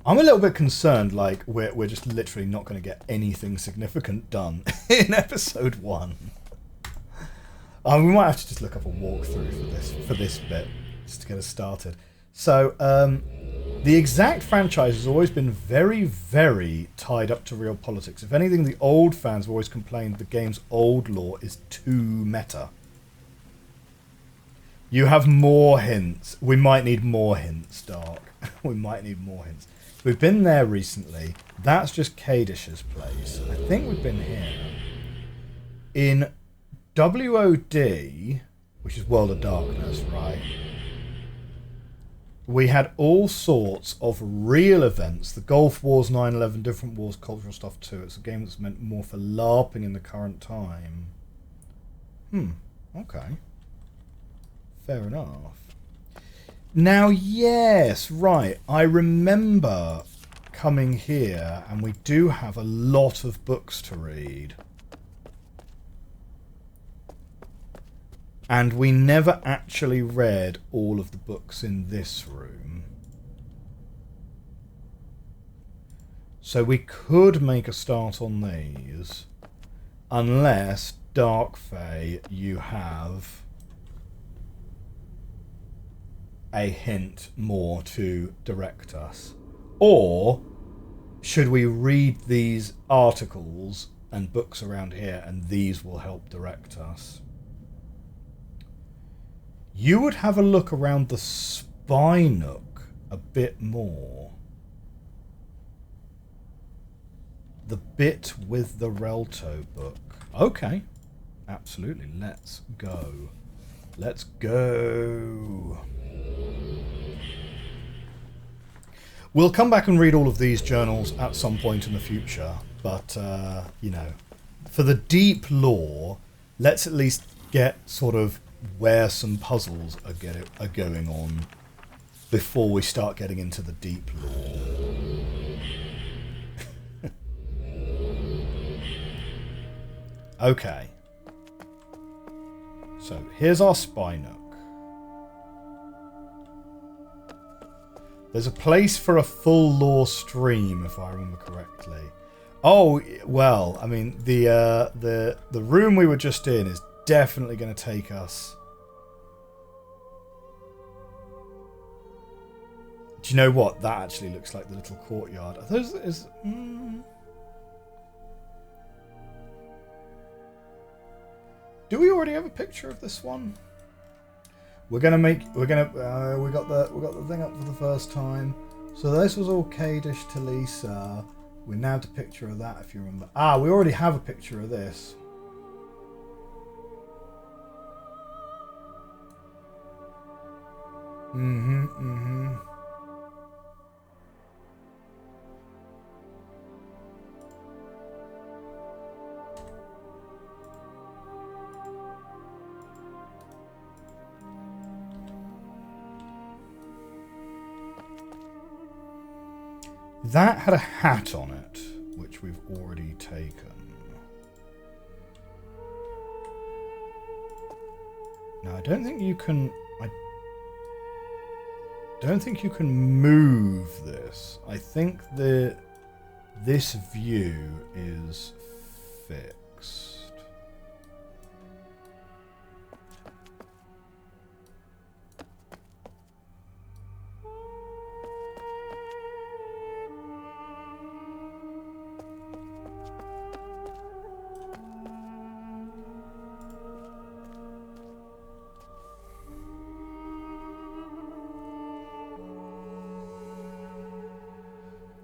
I'm a little bit concerned, like, we're just literally not going to get anything significant done in episode 1. We might have to just look up a walkthrough for this bit, just to get us started. So, the exact franchise has always been very, very tied up to real politics. If anything, the old fans have always complained the game's old lore is too meta. You have more hints. We might need more hints, Dark. We might need more hints. We've been there recently. That's just Kadish's place. I think we've been here. In WOD, which is World of Darkness, right? We had all sorts of real events. The Gulf Wars, 9/11, different wars, cultural stuff too. It's a game that's meant more for LARPing in the current time. Okay. Fair enough. Now, yes, right. I remember coming here, and we do have a lot of books to read. And we never actually read all of the books in this room. So we could make a start on these. Unless, Dark Fae, you have a hint more to direct us. Or should we read these articles and books around here, and these will help direct us? You would have a look around the spy nook a bit more. The bit with the Relto book. Okay. Absolutely. Let's go. Let's go. We'll come back and read all of these journals at some point in the future. But, for the deep lore, let's at least get sort of where some puzzles are going on before we start getting into the deep lore. Okay. So, here's our spy nook. There's a place for a full lore stream, if I remember correctly. Oh, well, I mean, the room we were just in is definitely going to take us. Do you know what? That actually looks like the little courtyard. Are those Do we already have a picture of this one? We got the thing up for the first time. So this was all Kadish to Lisa. We now have a picture of that, if you remember. We already have a picture of this. That had a hat on it, which we've already taken. Now, I don't think you can move this. I think this view is fixed.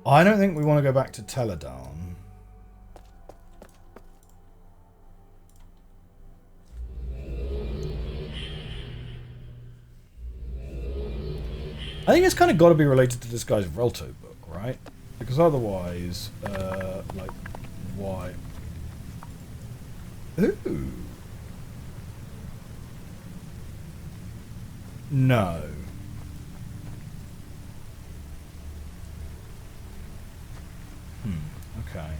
I don't think we want to go back to Teledarn. I think it's kind of got to be related to this guy's Relto book, right? Because otherwise, like, why? Ooh. No. Okay.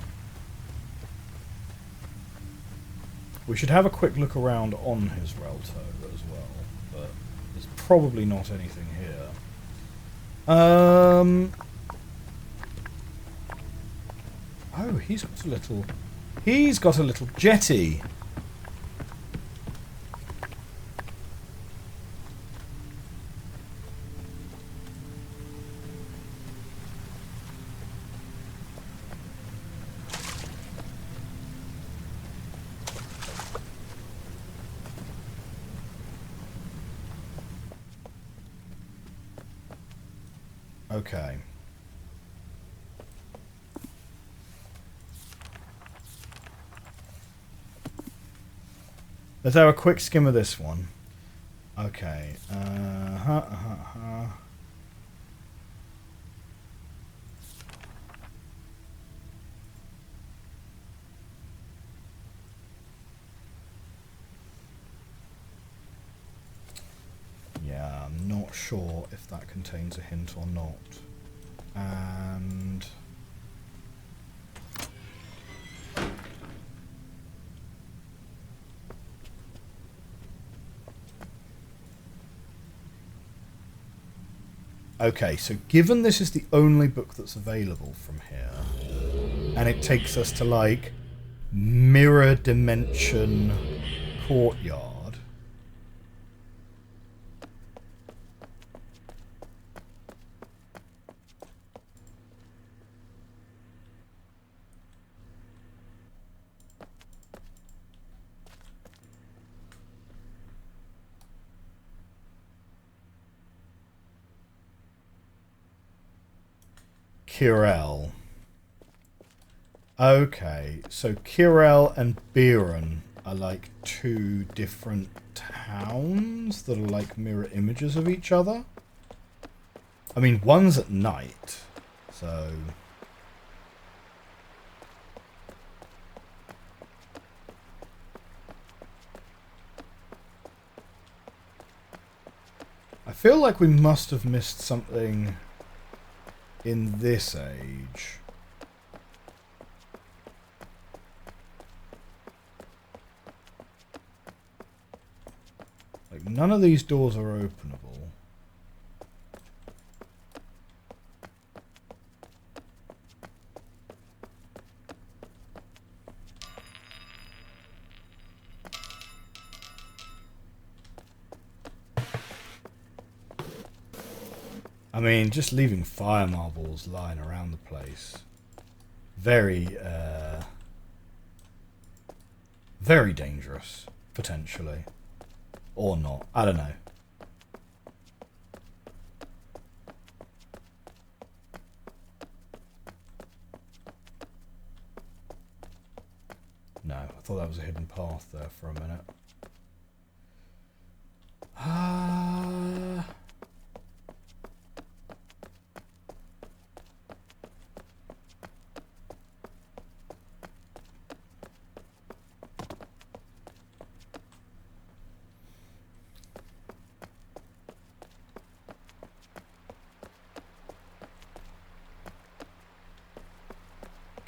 We should have a quick look around on his Relto as well, but there's probably not anything here. Oh, he's got a little jetty. Okay. Let's have a quick skim of this one. Okay. Yeah, I'm not sure if that contains a hint or not. And okay, so given this is the only book that's available from here, and it takes us to like mirror dimension courtyard. Kirel. Okay, so Kirel and Biren are like two different towns that are like mirror images of each other. I mean, one's at night, so... I feel like we must have missed something in this age. Like, none of these doors are openable. I mean, just leaving fire marbles lying around the place. Very dangerous, potentially. Or not. I don't know. No, I thought that was a hidden path there for a minute.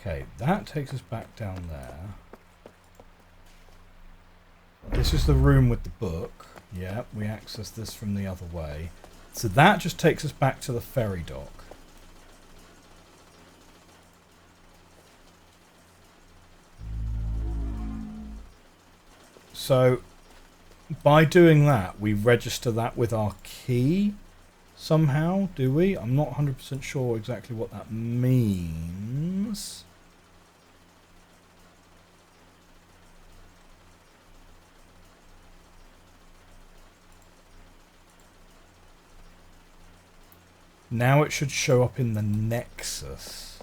Okay, that takes us back down there. This is the room with the book. Yeah, we access this from the other way. So that just takes us back to the ferry dock. so by doing that, we register that with our key somehow, do we? I'm not 100% sure exactly what that means. Now it should show up in the Nexus.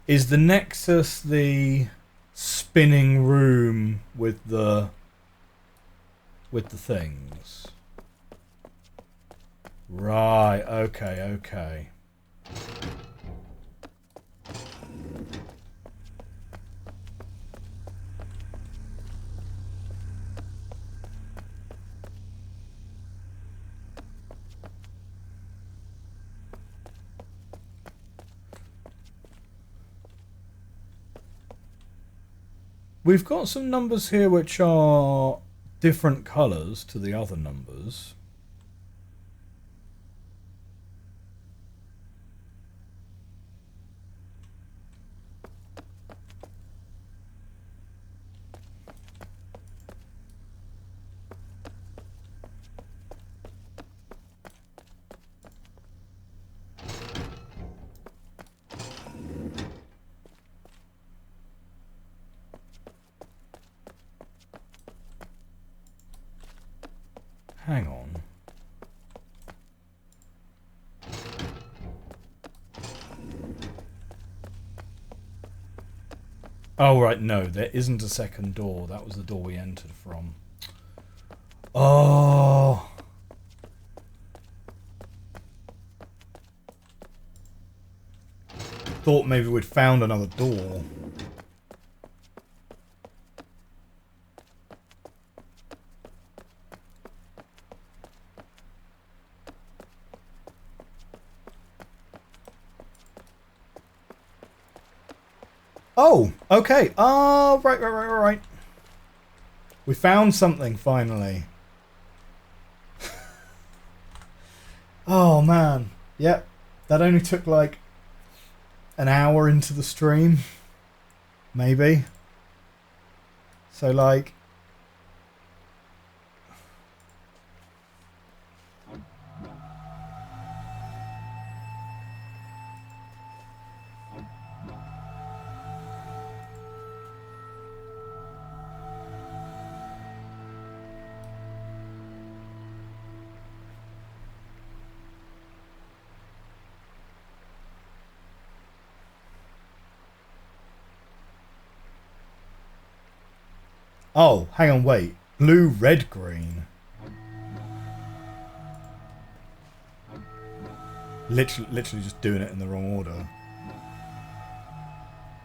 Is the Nexus the spinning room with the things? Right, okay, okay. We've got some numbers here which are different colours to the other numbers. Hang on. Oh, right, no, there isn't a second door. That was the door we entered from. Oh. Thought maybe we'd found another door. Oh, okay. Oh, right. We found something, finally. Oh, man. Yep. That only took, like, an hour into the stream. Maybe. So, like... Oh, hang on, wait. Blue, red, green. Literally just doing it in the wrong order.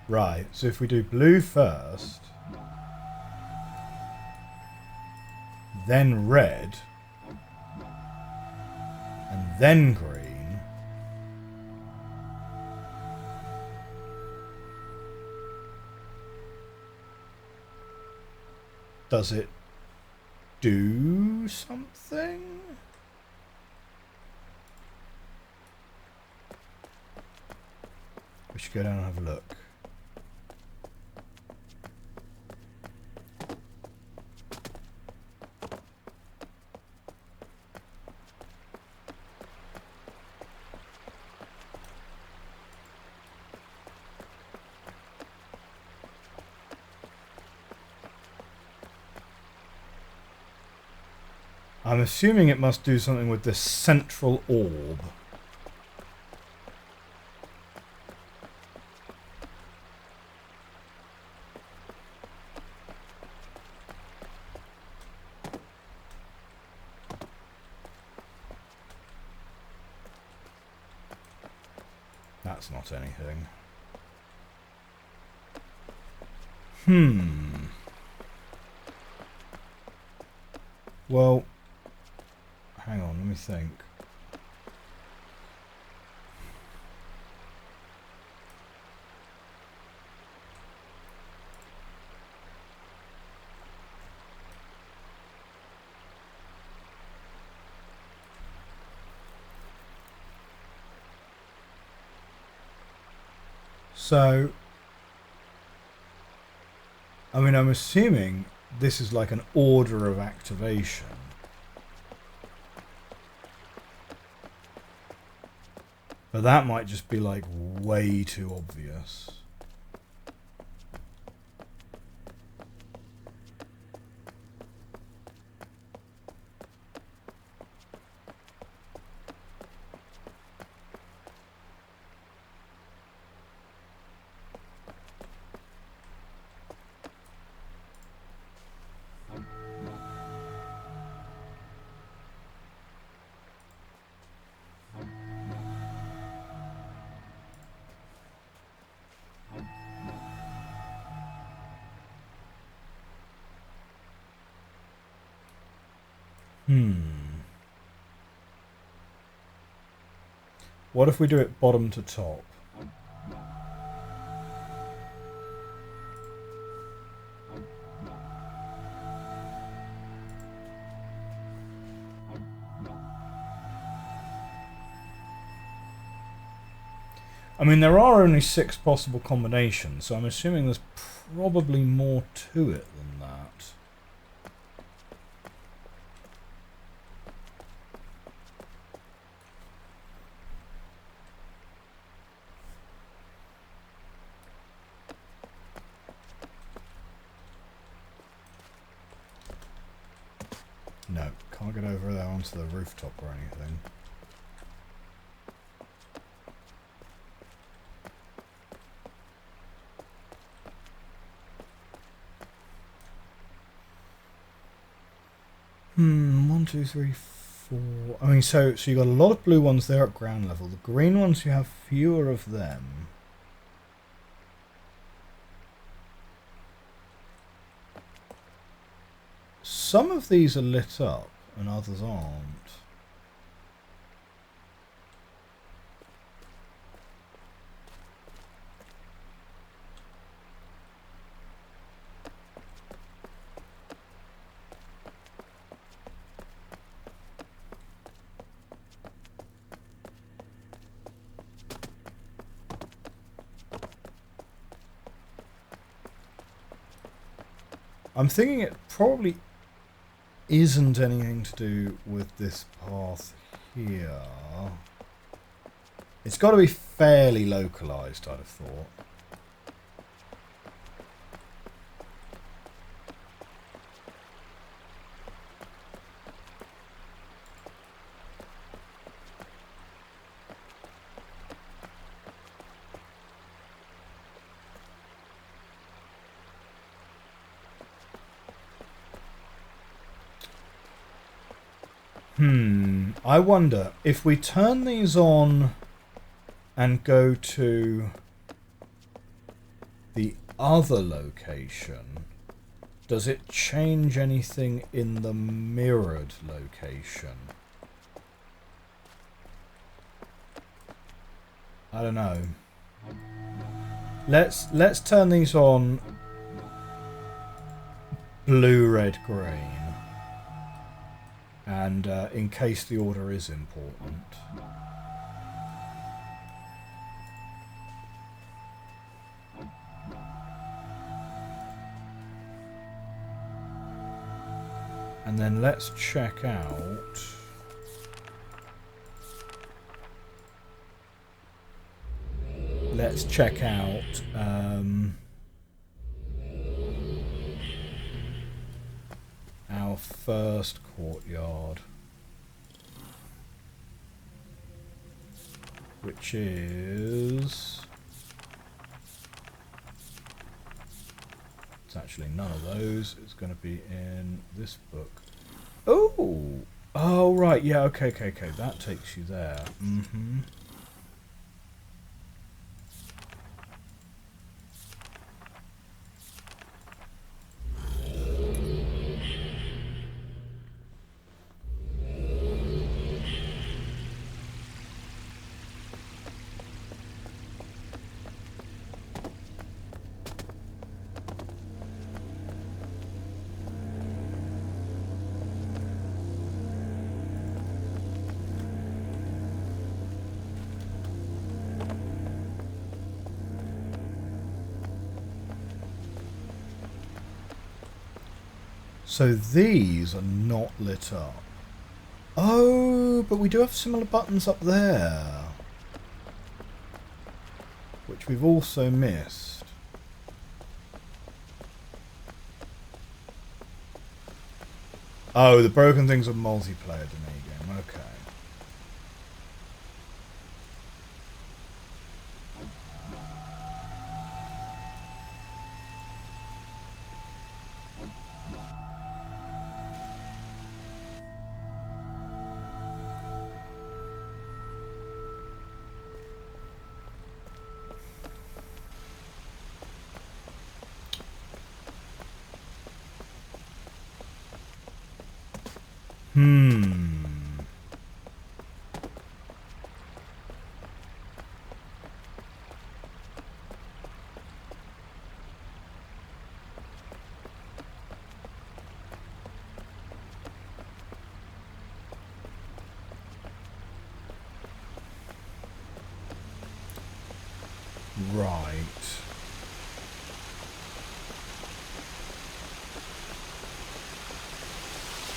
Right, so if we do blue first, then red, and then green, does it do something? We should go down and have a look. I'm assuming it must do something with this central orb. That's not anything. Well, hang on, let me think. So, I mean, I'm assuming this is like an order of activation. But that might just be like way too obvious. What if we do it bottom to top? I mean, there are only 6 possible combinations, so I'm assuming there's probably more to it than that. No, can't get over there onto the rooftop or anything. One, two, three, four. I mean, so you got a lot of blue ones there at ground level. The green ones, you have fewer of them. Some of these are lit up and others aren't. I'm thinking it probably isn't anything to do with this path here. It's got to be fairly localized, I'd have thought. I wonder if we turn these on and go to the other location, does it change anything in the mirrored location? I don't know. Let's turn these on blue, red, green. And in case the order is important. And then let's check out our first courtyard, which is, it's actually none of those. It's going to be in this book. Oh right, yeah, okay, that takes you there. So these are not lit up. Oh, but we do have similar buttons up there, which we've also missed. Oh, the broken things are multiplayer to me game. Okay. Right.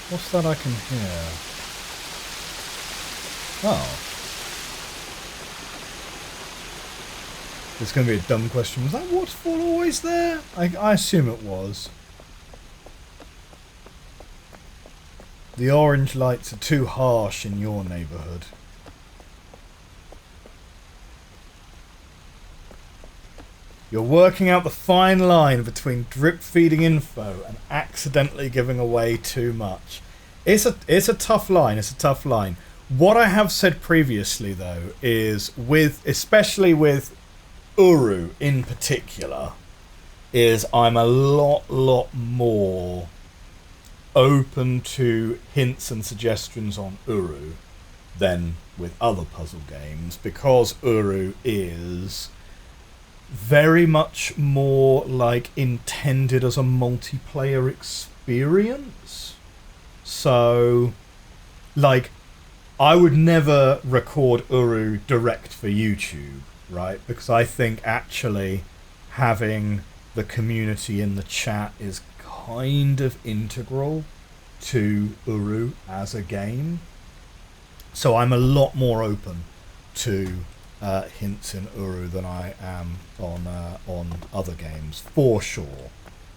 What's that I can hear? Oh. It's going to be a dumb question. Was that waterfall always there? I assume it was. The orange lights are too harsh in your neighbourhood. You're working out the fine line between drip feeding info and accidentally giving away too much. It's a tough line. It's a tough line. What I have said previously, though, is especially with URU in particular, is I'm a lot more open to hints and suggestions on URU than with other puzzle games, because URU is very much more like intended as a multiplayer experience. So, like, I would never record URU direct for YouTube, right? Because I think actually having the community in the chat is kind of integral to URU as a game. So I'm a lot more open to hints in URU than I am on other games, for sure.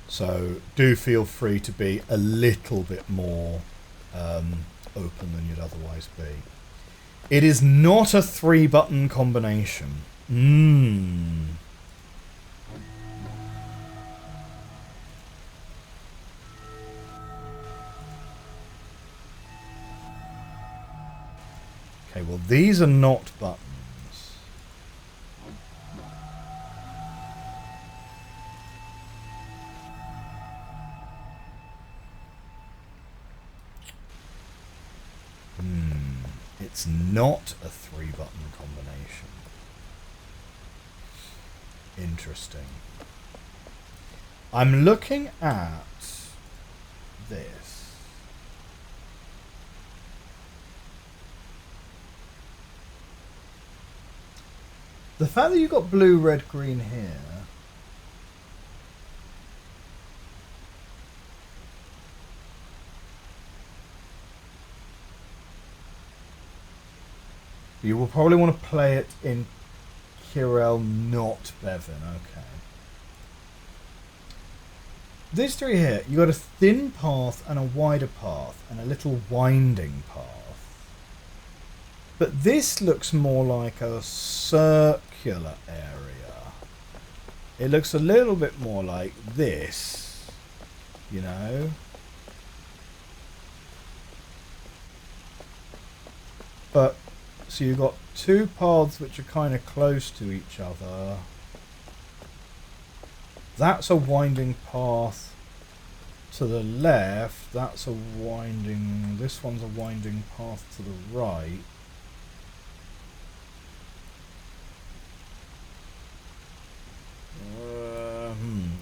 So do feel free to be a little bit more open than you'd otherwise be. It is not a 3-button combination. Okay, well these are not buttons. It's not a 3-button combination. Interesting. I'm looking at this. The fact that you've got blue, red, green here. You will probably want to play it in Kirel, not Bevan. Okay. These three here, you got a thin path and a wider path and a little winding path. But this looks more like a circular area. It looks a little bit more like this, you know. But so you've got two paths which are kind of close to each other. That's a winding path to the left. That's a winding... This one's a winding path to the right.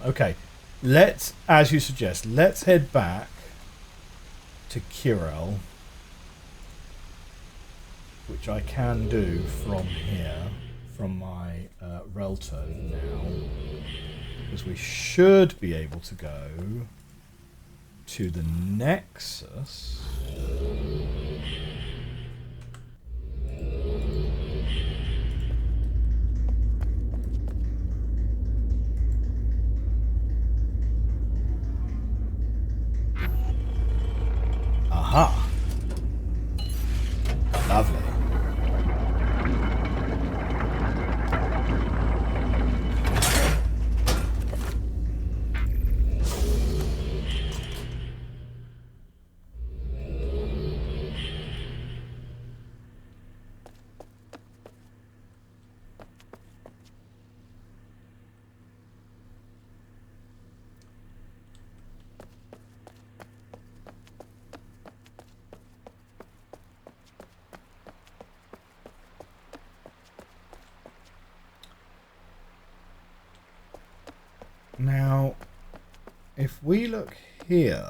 Okay. Let's, as you suggest, let's head back to Kirel, which I can do from here, from my Relto now, because we should be able to go to the Nexus. Aha. Lovely. Now, if we look here,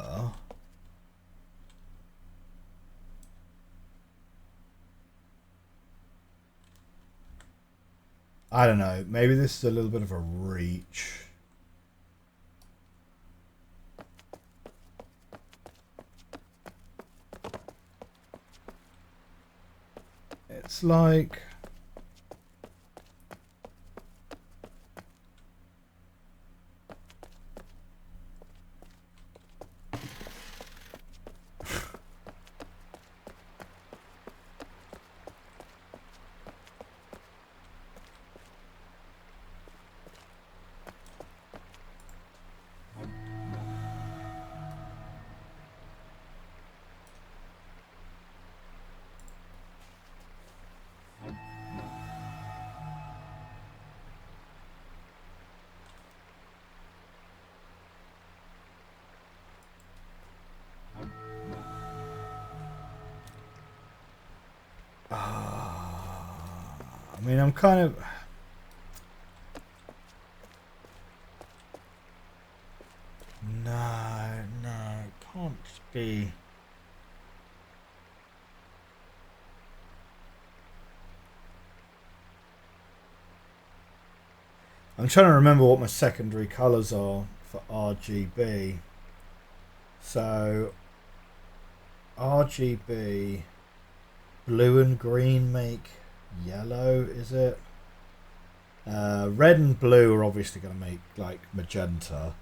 I don't know, maybe this is a little bit of a reach. It's like... I mean, I'm kind of... No, it can't be... I'm trying to remember what my secondary colours are for RGB. So, RGB, blue and green make yellow, is it? Red and blue are obviously going to make like magenta,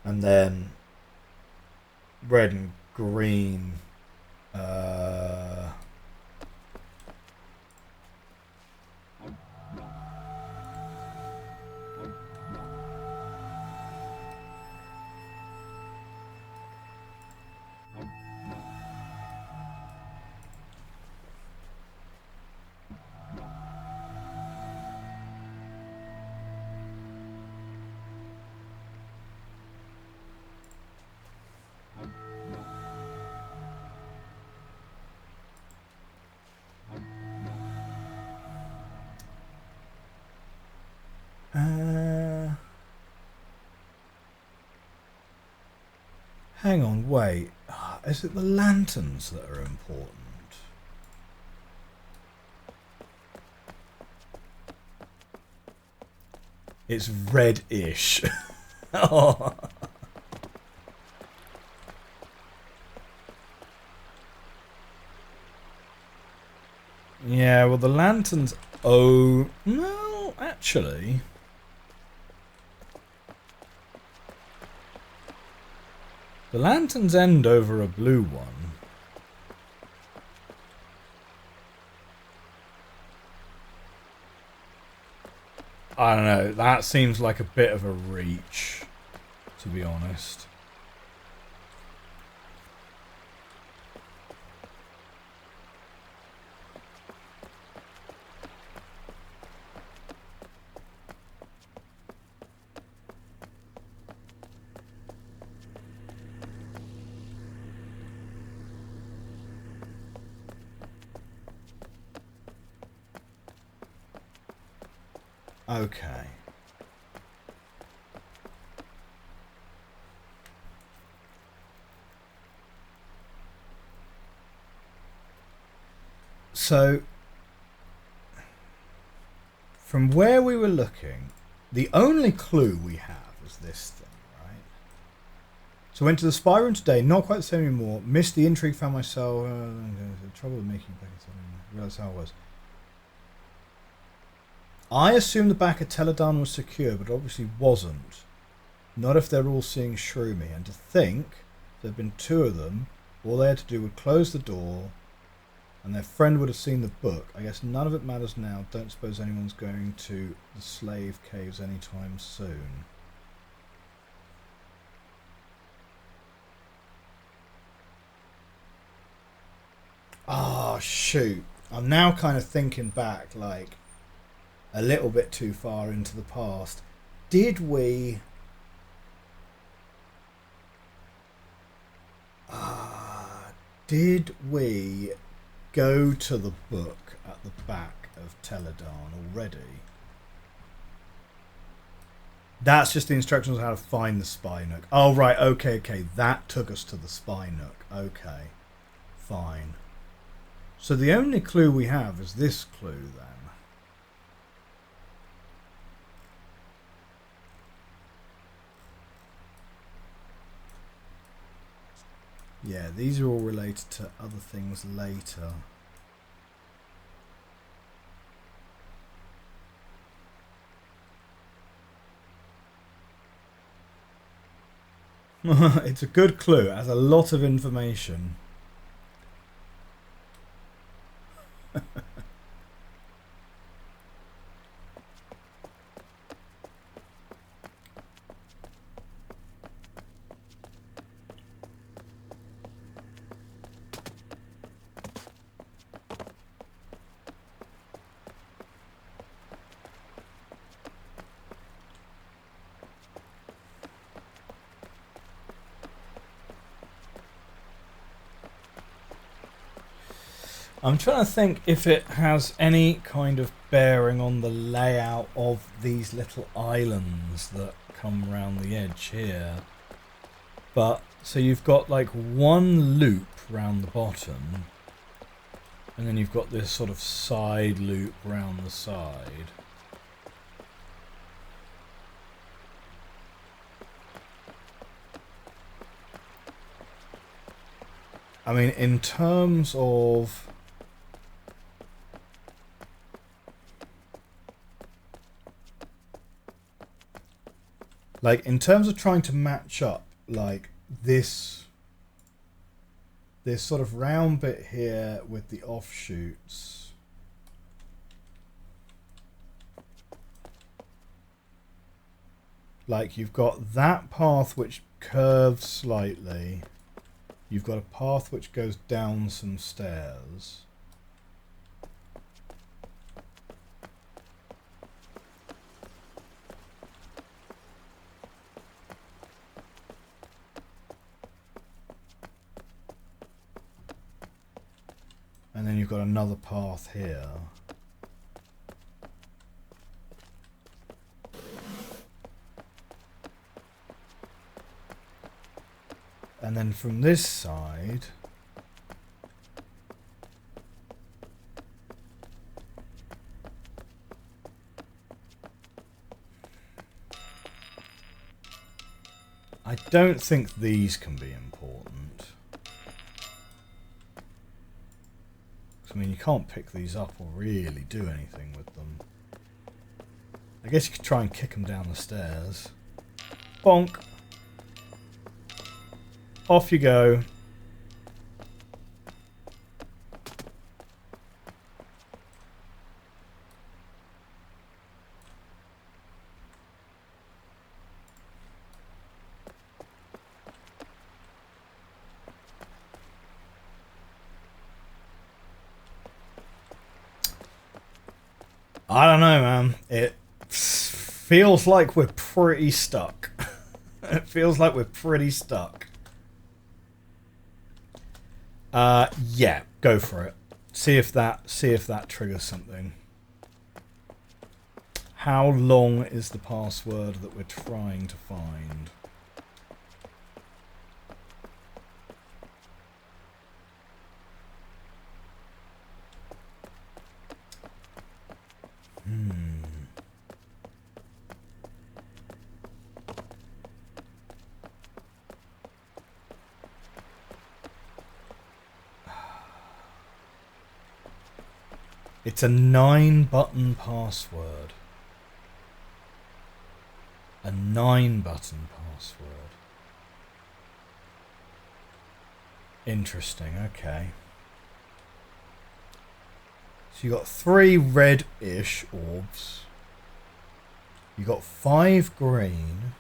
and then red and green hang on, wait. Is it the lanterns that are important? It's red-ish. Oh. Yeah, well, the lanterns... Oh, no, actually... The lanterns end over a blue one. I don't know, that seems like a bit of a reach, to be honest. Okay. So, from where we were looking, the only clue we have is this thing, right? So went to the spy room today. Not quite the same anymore. Missed the intrigue. Found myself trouble with making packets. I didn't realize how it was. I assumed the back of Teledan was secure, but obviously wasn't. Not if they're all seeing Shroomy. And to think there had been two of them, all they had to do was close the door, and their friend would have seen the book. I guess none of it matters now. Don't suppose anyone's going to the slave caves anytime soon. Oh, shoot. I'm now kind of thinking back, like, a little bit too far into the past. Did we... did we go to the book at the back of Teledan already? That's just the instructions on how to find the spy nook. Oh, right, okay. That took us to the spy nook. Okay, fine. So the only clue we have is this clue, then. Yeah, these are all related to other things later. It's a good clue. It has a lot of information. I'm trying to think if it has any kind of bearing on the layout of these little islands that come around the edge here. But, so you've got like one loop round the bottom, and then you've got this sort of side loop round the side. I mean, in terms of... like, in terms of trying to match up, like, this sort of round bit here with the offshoots. Like, you've got that path which curves slightly. You've got a path which goes down some stairs. And then you've got another path here. And then from this side, I don't think these can be important. I mean, you can't pick these up or really do anything with them. I guess you could try and kick them down the stairs. Bonk. Off you go. I don't know, man. It feels like we're pretty stuck. It feels like we're pretty stuck. Yeah, go for it. See if that triggers something. How long is the password that we're trying to find? It's a 9-button password. A 9-button password. Interesting, okay. So you got 3 red-ish orbs. You got 5 green.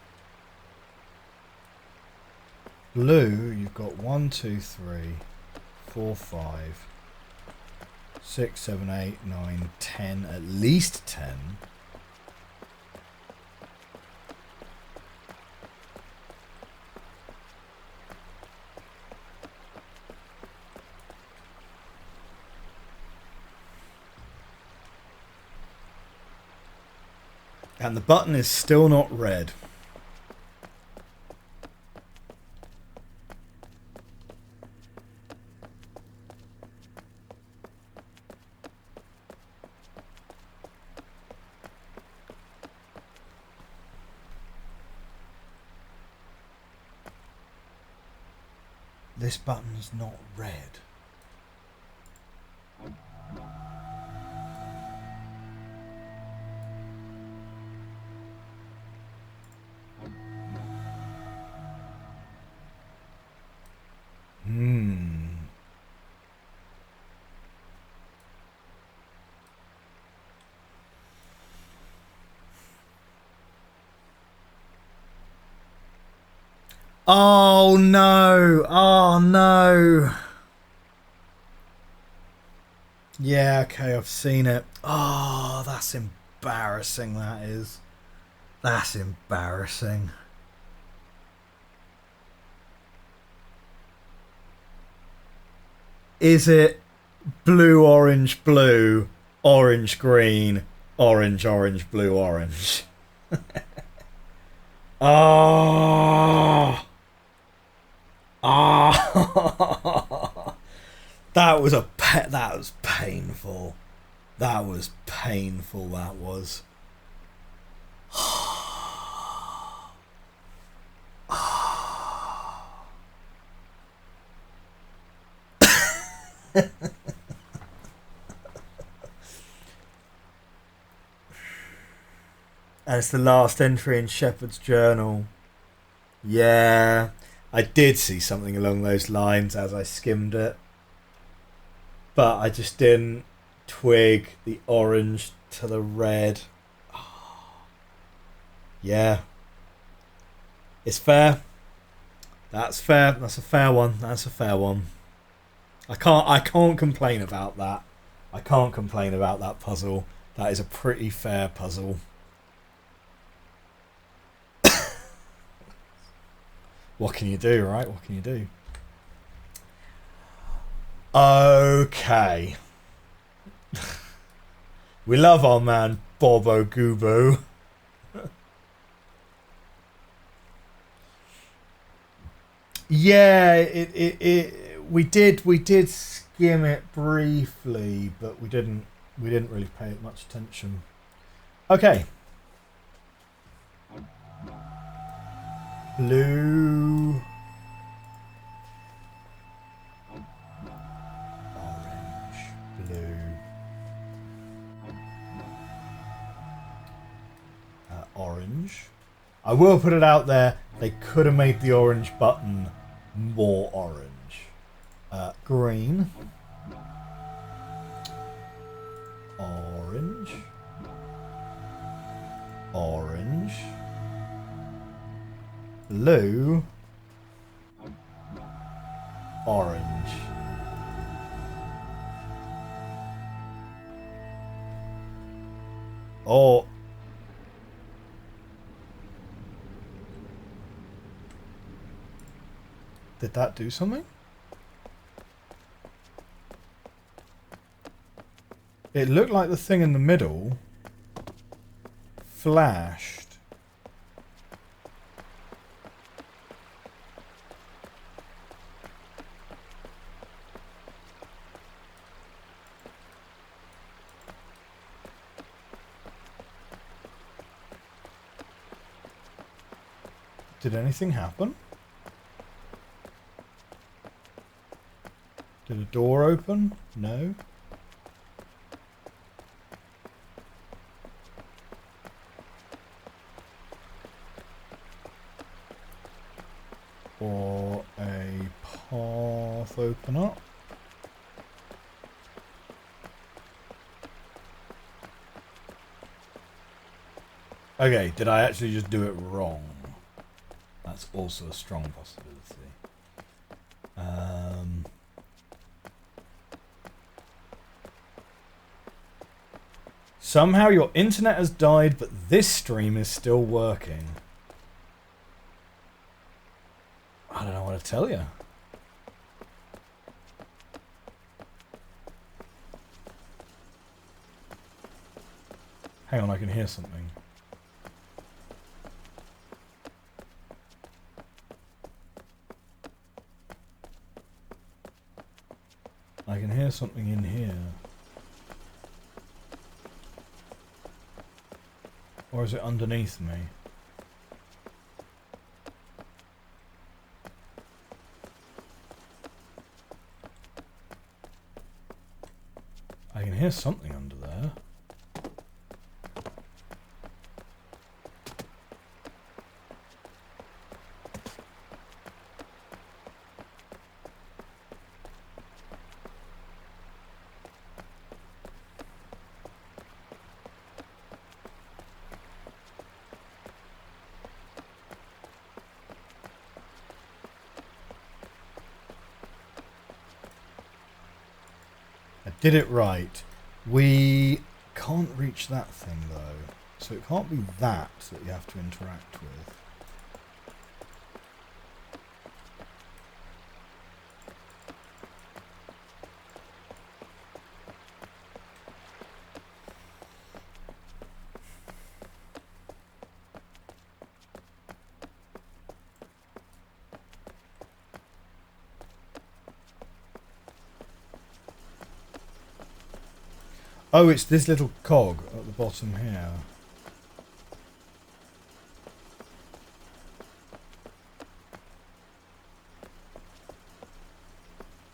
Blue, you've got 1, 2, 3, 4, 5, 6, 7, 8, 9, 10, at least 10. And the button is still not red. This button is not red. Oh no! Oh no! Yeah, okay, I've seen it. Oh, that's embarrassing, that is. That's embarrassing. Is it blue, orange, blue, orange, green, orange, orange, blue, orange? Oh! Ah, that was that was painful. That was painful. That was. And it's the last entry in Shepherd's Journal. Yeah. I did see something along those lines as I skimmed it. But I just didn't twig the orange to the red. Yeah. It's fair. That's fair. That's a fair one. That's a fair one. I can't complain about that. I can't complain about that puzzle. That is a pretty fair puzzle. What can you do, right? What can you do? Okay. We love our man Bobo Goobo. Yeah, we did skim it briefly, but we didn't really pay it much attention. Okay. Blue. Orange. Blue. Orange. I will put it out there, they could have made the orange button more orange. Green. Orange. Orange. Blue. Orange. Oh. Did that do something? It looked like the thing in the middle flashed. Did anything happen? Did a door open? No. path open up? Okay, did I actually just do it wrong? That's also a strong possibility. Somehow your internet has died, but this stream is still working. I don't know what to tell you. Hang on, I can hear something. I can hear something in here. Or is it underneath me? I can hear something under there. Did it right. We can't reach that thing though. So it can't be that you have to interact with. Oh, it's this little cog at the bottom here.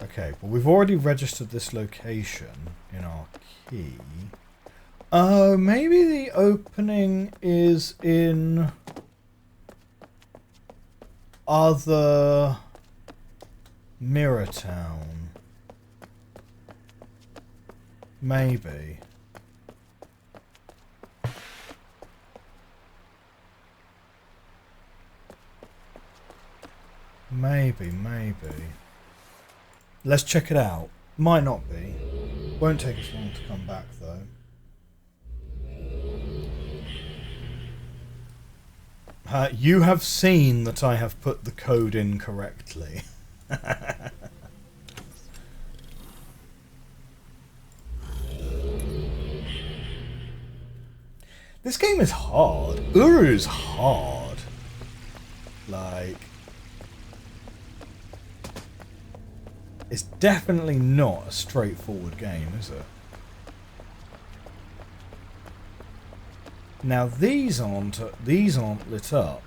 Okay, well we've already registered this location in our key. Oh, maybe the opening is in other Mirror Town. Maybe. Maybe. Let's check it out. Might not be. Won't take us long to come back though. You have seen that I have put the code in correctly. This game is hard. URU's hard. Like, it's definitely not a straightforward game, is it? Now these aren't lit up,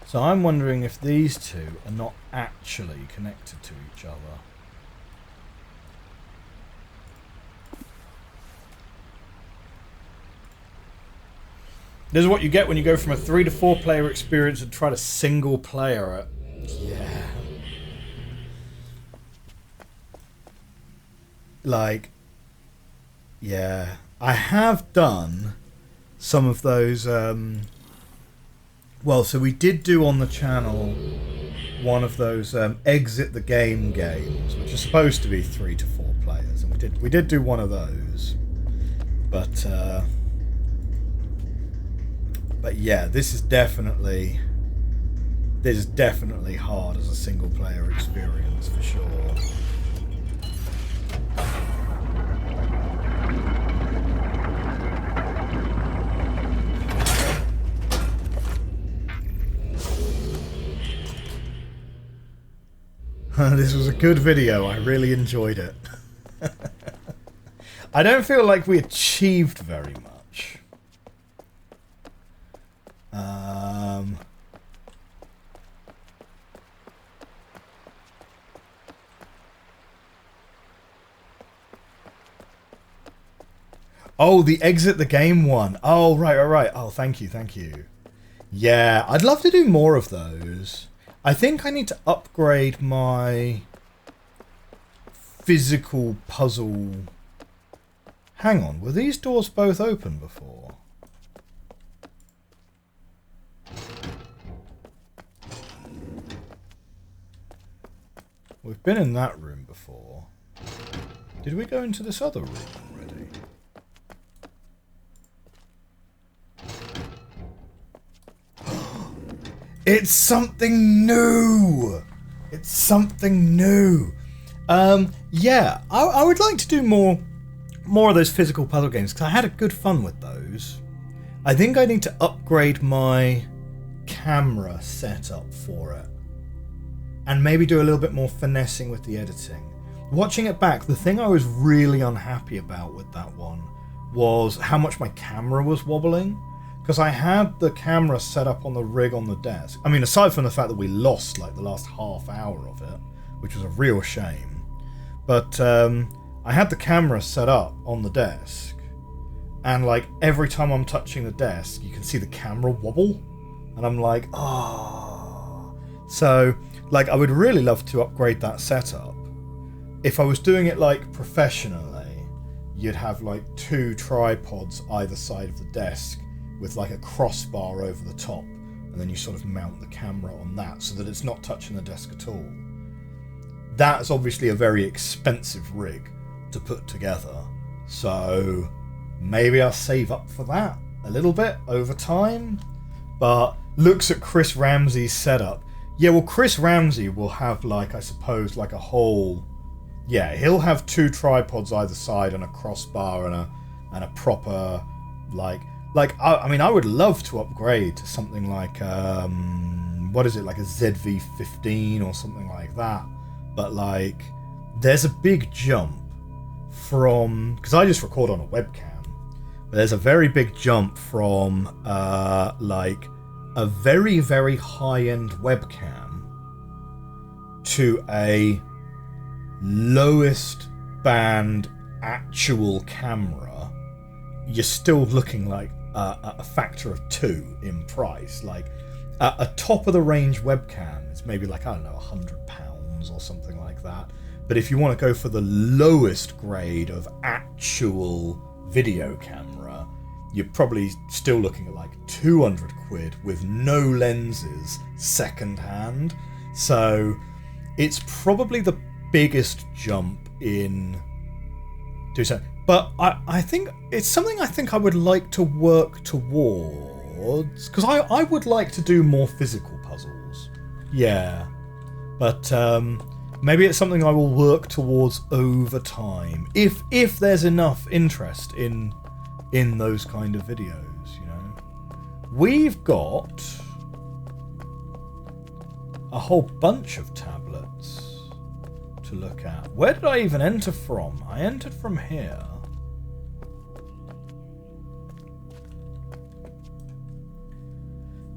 so I'm wondering if these two are not actually connected to each other. This is what you get when you go from a 3 to 4 player experience and try to single player it. Yeah. Like, yeah. I have done some of those, well, so we did do on the channel one of those exit the game games, which are supposed to be 3 to 4 players, and we did do one of those. But yeah, this is definitely hard as a single player experience for sure. This was a good video. I really enjoyed it. I don't feel like we achieved very much. Oh, the exit the game one. Oh, right. Oh, thank you. Yeah, I'd love to do more of those. I think I need to upgrade my physical puzzle. Hang on, were these doors both open before? We've been in that room before. Did we go into this other room already? It's something new! It's something new! Yeah, I would like to do more of those physical puzzle games, because I had a good fun with those. I think I need to upgrade my camera setup for it. And maybe do a little bit more finessing with the editing. Watching it back, the thing I was really unhappy about with that one was how much my camera was wobbling. Because I had the camera set up on the rig on the desk. I mean, aside from the fact that we lost like the last half hour of it, which was a real shame. But I had the camera set up on the desk. And like every time I'm touching the desk, you can see the camera wobble. And I'm like, oh. So, like, I would really love to upgrade that setup. If I was doing it like professionally, you'd have like 2 tripods either side of the desk with like a crossbar over the top, and then you sort of mount the camera on that so that it's not touching the desk at all. That's obviously a very expensive rig to put together, so maybe I'll save up for that a little bit over time. But looks at Chris Ramsey's setup. Yeah, well, Chris Ramsey will have, like, I suppose, like a whole... Yeah, he'll have 2 tripods either side and a crossbar and a proper, like I mean, I would love to upgrade to something like, what is it, like a ZV-15 or something like that. But, like, there's a big jump from... Because I just record on a webcam. But there's a very big jump from, like... a very, very high-end webcam to a lowest band actual camera. You're still looking like a factor of 2 in price. Like a top-of-the-range webcam is maybe like, I don't know, £100 or something like that. But if you want to go for the lowest grade of actual video camera, you're probably still looking at like 200 quid with no lenses second hand. So it's probably the biggest jump in do so. But I think it's something I think I would like to work towards, because I would like to do more physical puzzles. Yeah. But maybe it's something I will work towards over time. If there's enough interest in those kind of videos, you know. We've got a whole bunch of tablets to look at. Where did I even enter from? I entered from here.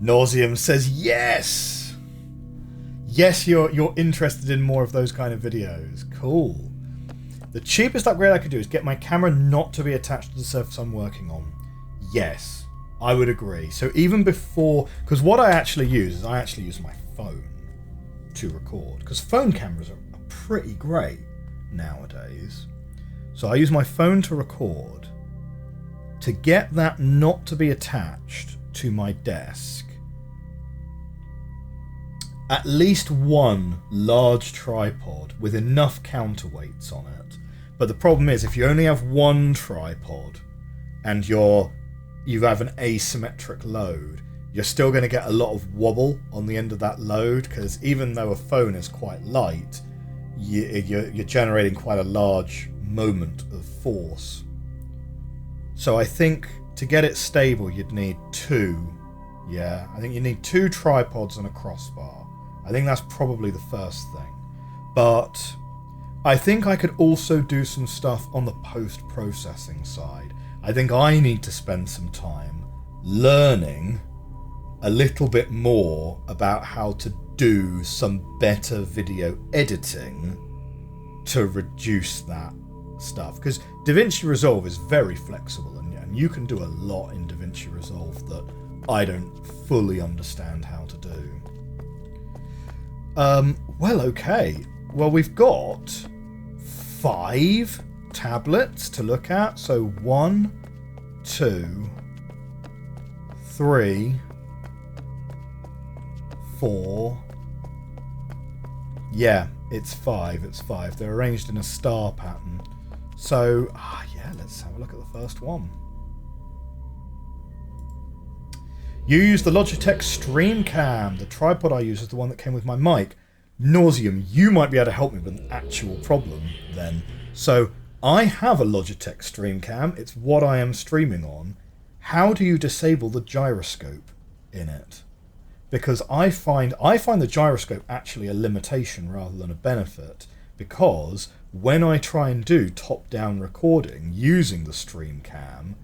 Nauseum says yes! Yes, you're interested in more of those kind of videos. Cool. The cheapest upgrade I could do is get my camera not to be attached to the surface I'm working on. Yes, I would agree. So even before... Because what I actually use is I actually use my phone to record. Because phone cameras are pretty great nowadays. So I use my phone to record. To get that not to be attached to my desk, at least one large tripod with enough counterweights on it. But the problem is, if you only have one tripod and you have an asymmetric load, you're still going to get a lot of wobble on the end of that load, because even though a phone is quite light, you're generating quite a large moment of force. So I think to get it stable, you'd need 2. Yeah, I think you need 2 tripods and a crossbar. I think that's probably the first thing. But I think I could also do some stuff on the post-processing side. I think I need to spend some time learning a little bit more about how to do some better video editing to reduce that stuff. Because DaVinci Resolve is very flexible, and you can do a lot in DaVinci Resolve that I don't fully understand how to do. Well, okay. Well, we've got 5 tablets to look at. So 1, 2, 3, 4. Yeah, it's 5. It's 5. They're arranged in a star pattern. So, yeah, let's have a look at the first one. You use the Logitech Streamcam. The tripod I use is the one that came with my mic. Nauseum, you might be able to help me with an actual problem then. So, I have a Logitech Streamcam. It's what I am streaming on. How do you disable the gyroscope in it? Because I find the gyroscope actually a limitation rather than a benefit, because when I try and do top-down recording using the Streamcam,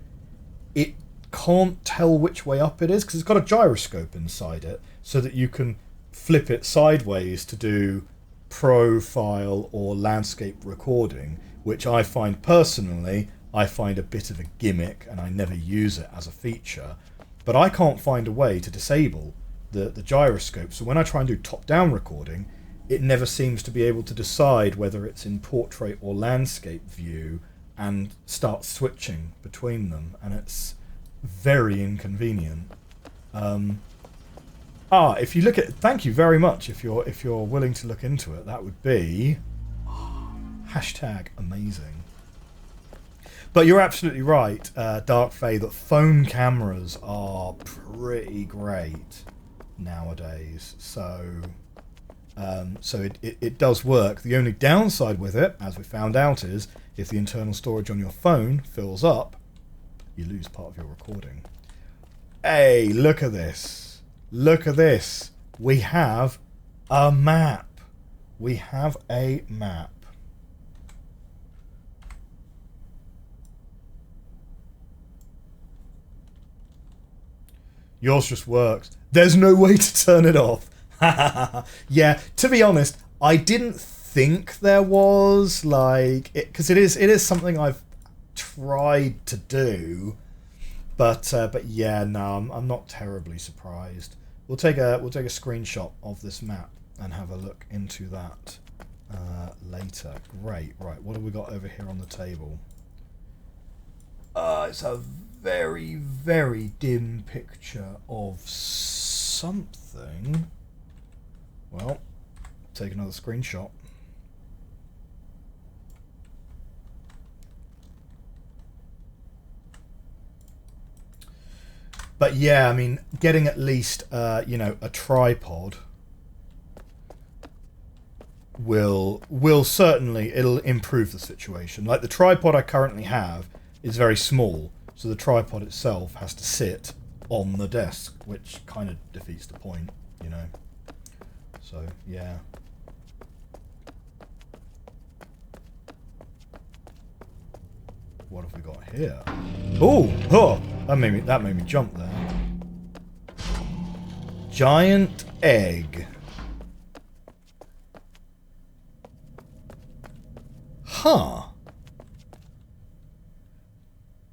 it can't tell which way up it is because it's got a gyroscope inside it so that you can flip it sideways to do profile or landscape recording, which I find personally a bit of a gimmick and I never use it as a feature. But I can't find a way to disable the gyroscope, so when I try and do top-down recording, it never seems to be able to decide whether it's in portrait or landscape view and start switching between them, and it's very inconvenient. If you look at, thank you very much. If you're willing to look into it, that would be #amazing. But you're absolutely right, Dark Fae, that phone cameras are pretty great nowadays. So it does work. The only downside with it, as we found out, is if the internal storage on your phone fills up, you lose part of your recording. Hey, look at this. Look at this. We have a map. We have a map. Yours just works. There's no way to turn it off. Yeah, to be honest, I didn't think there was, like, because it is something I've tried to do, but yeah, no, I'm not terribly surprised. We'll take a screenshot of this map and have a look into that later. Great. Right, what have we got over here on the table? It's a very, very dim picture of something. Well, take another screenshot. But yeah, I mean, getting at least, a tripod will certainly, it'll improve the situation. Like the tripod I currently have is very small, so the tripod itself has to sit on the desk, which kind of defeats the point, you know. So, yeah. What have we got here? Oh, that made me jump there. Giant egg. Huh.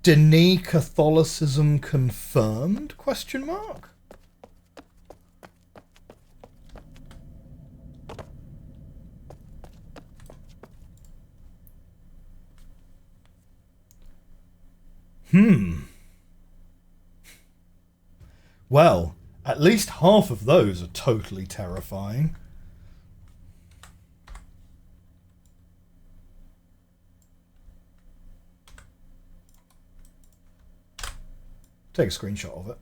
Denis Catholicism confirmed? Question mark. Well, at least half of those are totally terrifying. Take a screenshot of it.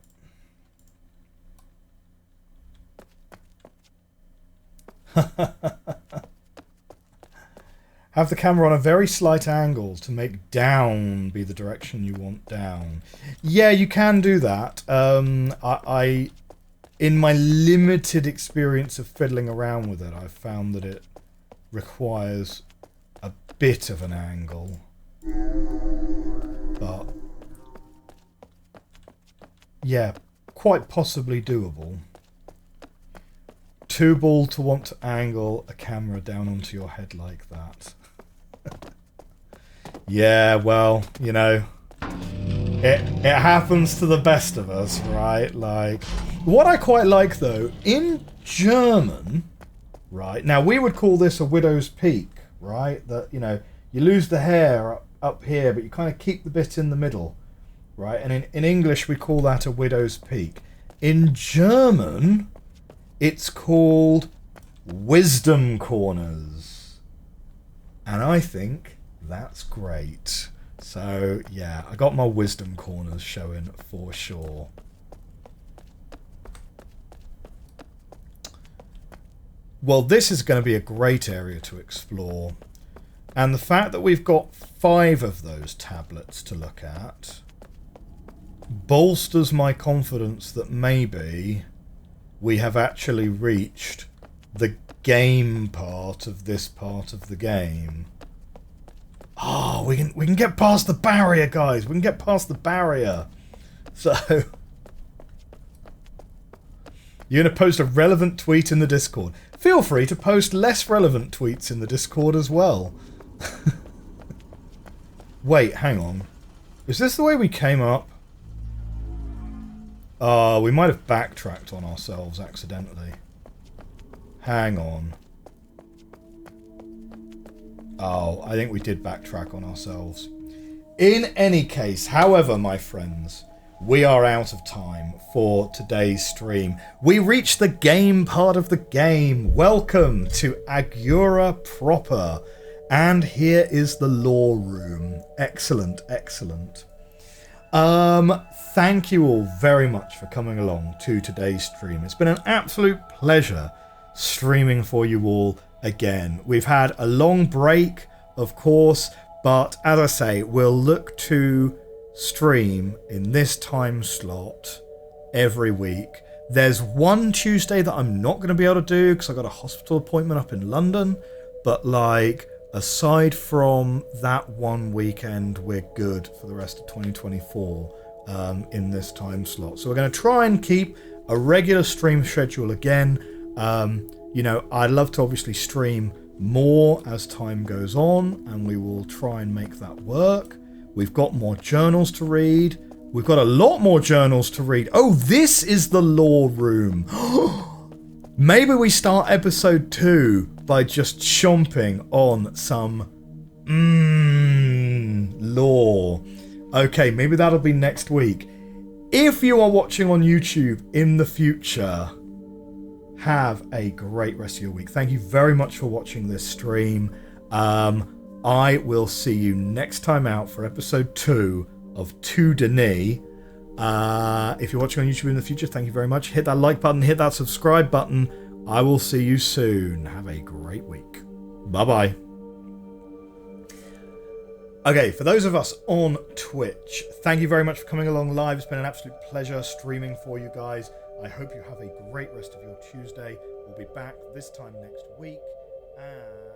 Have the camera on a very slight angle to make down be the direction you want down. Yeah, you can do that. I in my limited experience of fiddling around with it, I've found that it requires a bit of an angle. But yeah, quite possibly doable. Too bald to want to angle a camera down onto your head like that. Yeah, well, you know, it happens to the best of us, right? Like, what I quite like, though, in German, right? Now, we would call this a widow's peak, right? That, you know, you lose the hair up here, but you kind of keep the bit in the middle, right? And in English, we call that a widow's peak. In German, it's called wisdom corners. And I think that's great. So, yeah, I got my wisdom corners showing for sure. Well, this is going to be a great area to explore. And the fact that we've got 5 of those tablets to look at bolsters my confidence that maybe we have actually reached the game part of this part of the game. Oh, we can get past the barrier, guys. We can get past the barrier. So you're going to post a relevant tweet in the Discord. Feel free to post less relevant tweets in the Discord as well. Wait, hang on. Is this the way we came up? We might have backtracked on ourselves accidentally. Hang on. Oh, I think we did backtrack on ourselves. In any case, however, my friends, we are out of time for today's stream. We reached the game part of the game. Welcome to Agura proper. And here is the lore room. Excellent, excellent. Thank you all very much for coming along to today's stream. It's been an absolute pleasure streaming for you all again. We've had a long break, of course, but as I say, we'll look to stream in this time slot every week. There's one Tuesday that I'm not going to be able to do because I got a hospital appointment up in London, but like aside from that one weekend, we're good for the rest of 2024 in this time slot. So we're going to try and keep a regular stream schedule again. You know, I'd love to obviously stream more as time goes on, and we will try and make that work. We've got more journals to read. We've got a lot more journals to read. Oh, this is the lore room. Maybe we start episode 2 by just chomping on some lore. Okay, maybe that'll be next week. If you are watching on YouTube in the future, have a great rest of your week. Thank you very much for watching this stream. I will see you next time out for episode 2 of Two Denis. If you're watching on YouTube in the future, thank you very much. Hit that like button, hit that subscribe button. I will see you soon. Have a great week. Bye-bye. Okay, for those of us on Twitch, thank you very much for coming along live. It's been an absolute pleasure streaming for you guys. I hope you have a great rest of your Tuesday. We'll be back this time next week. And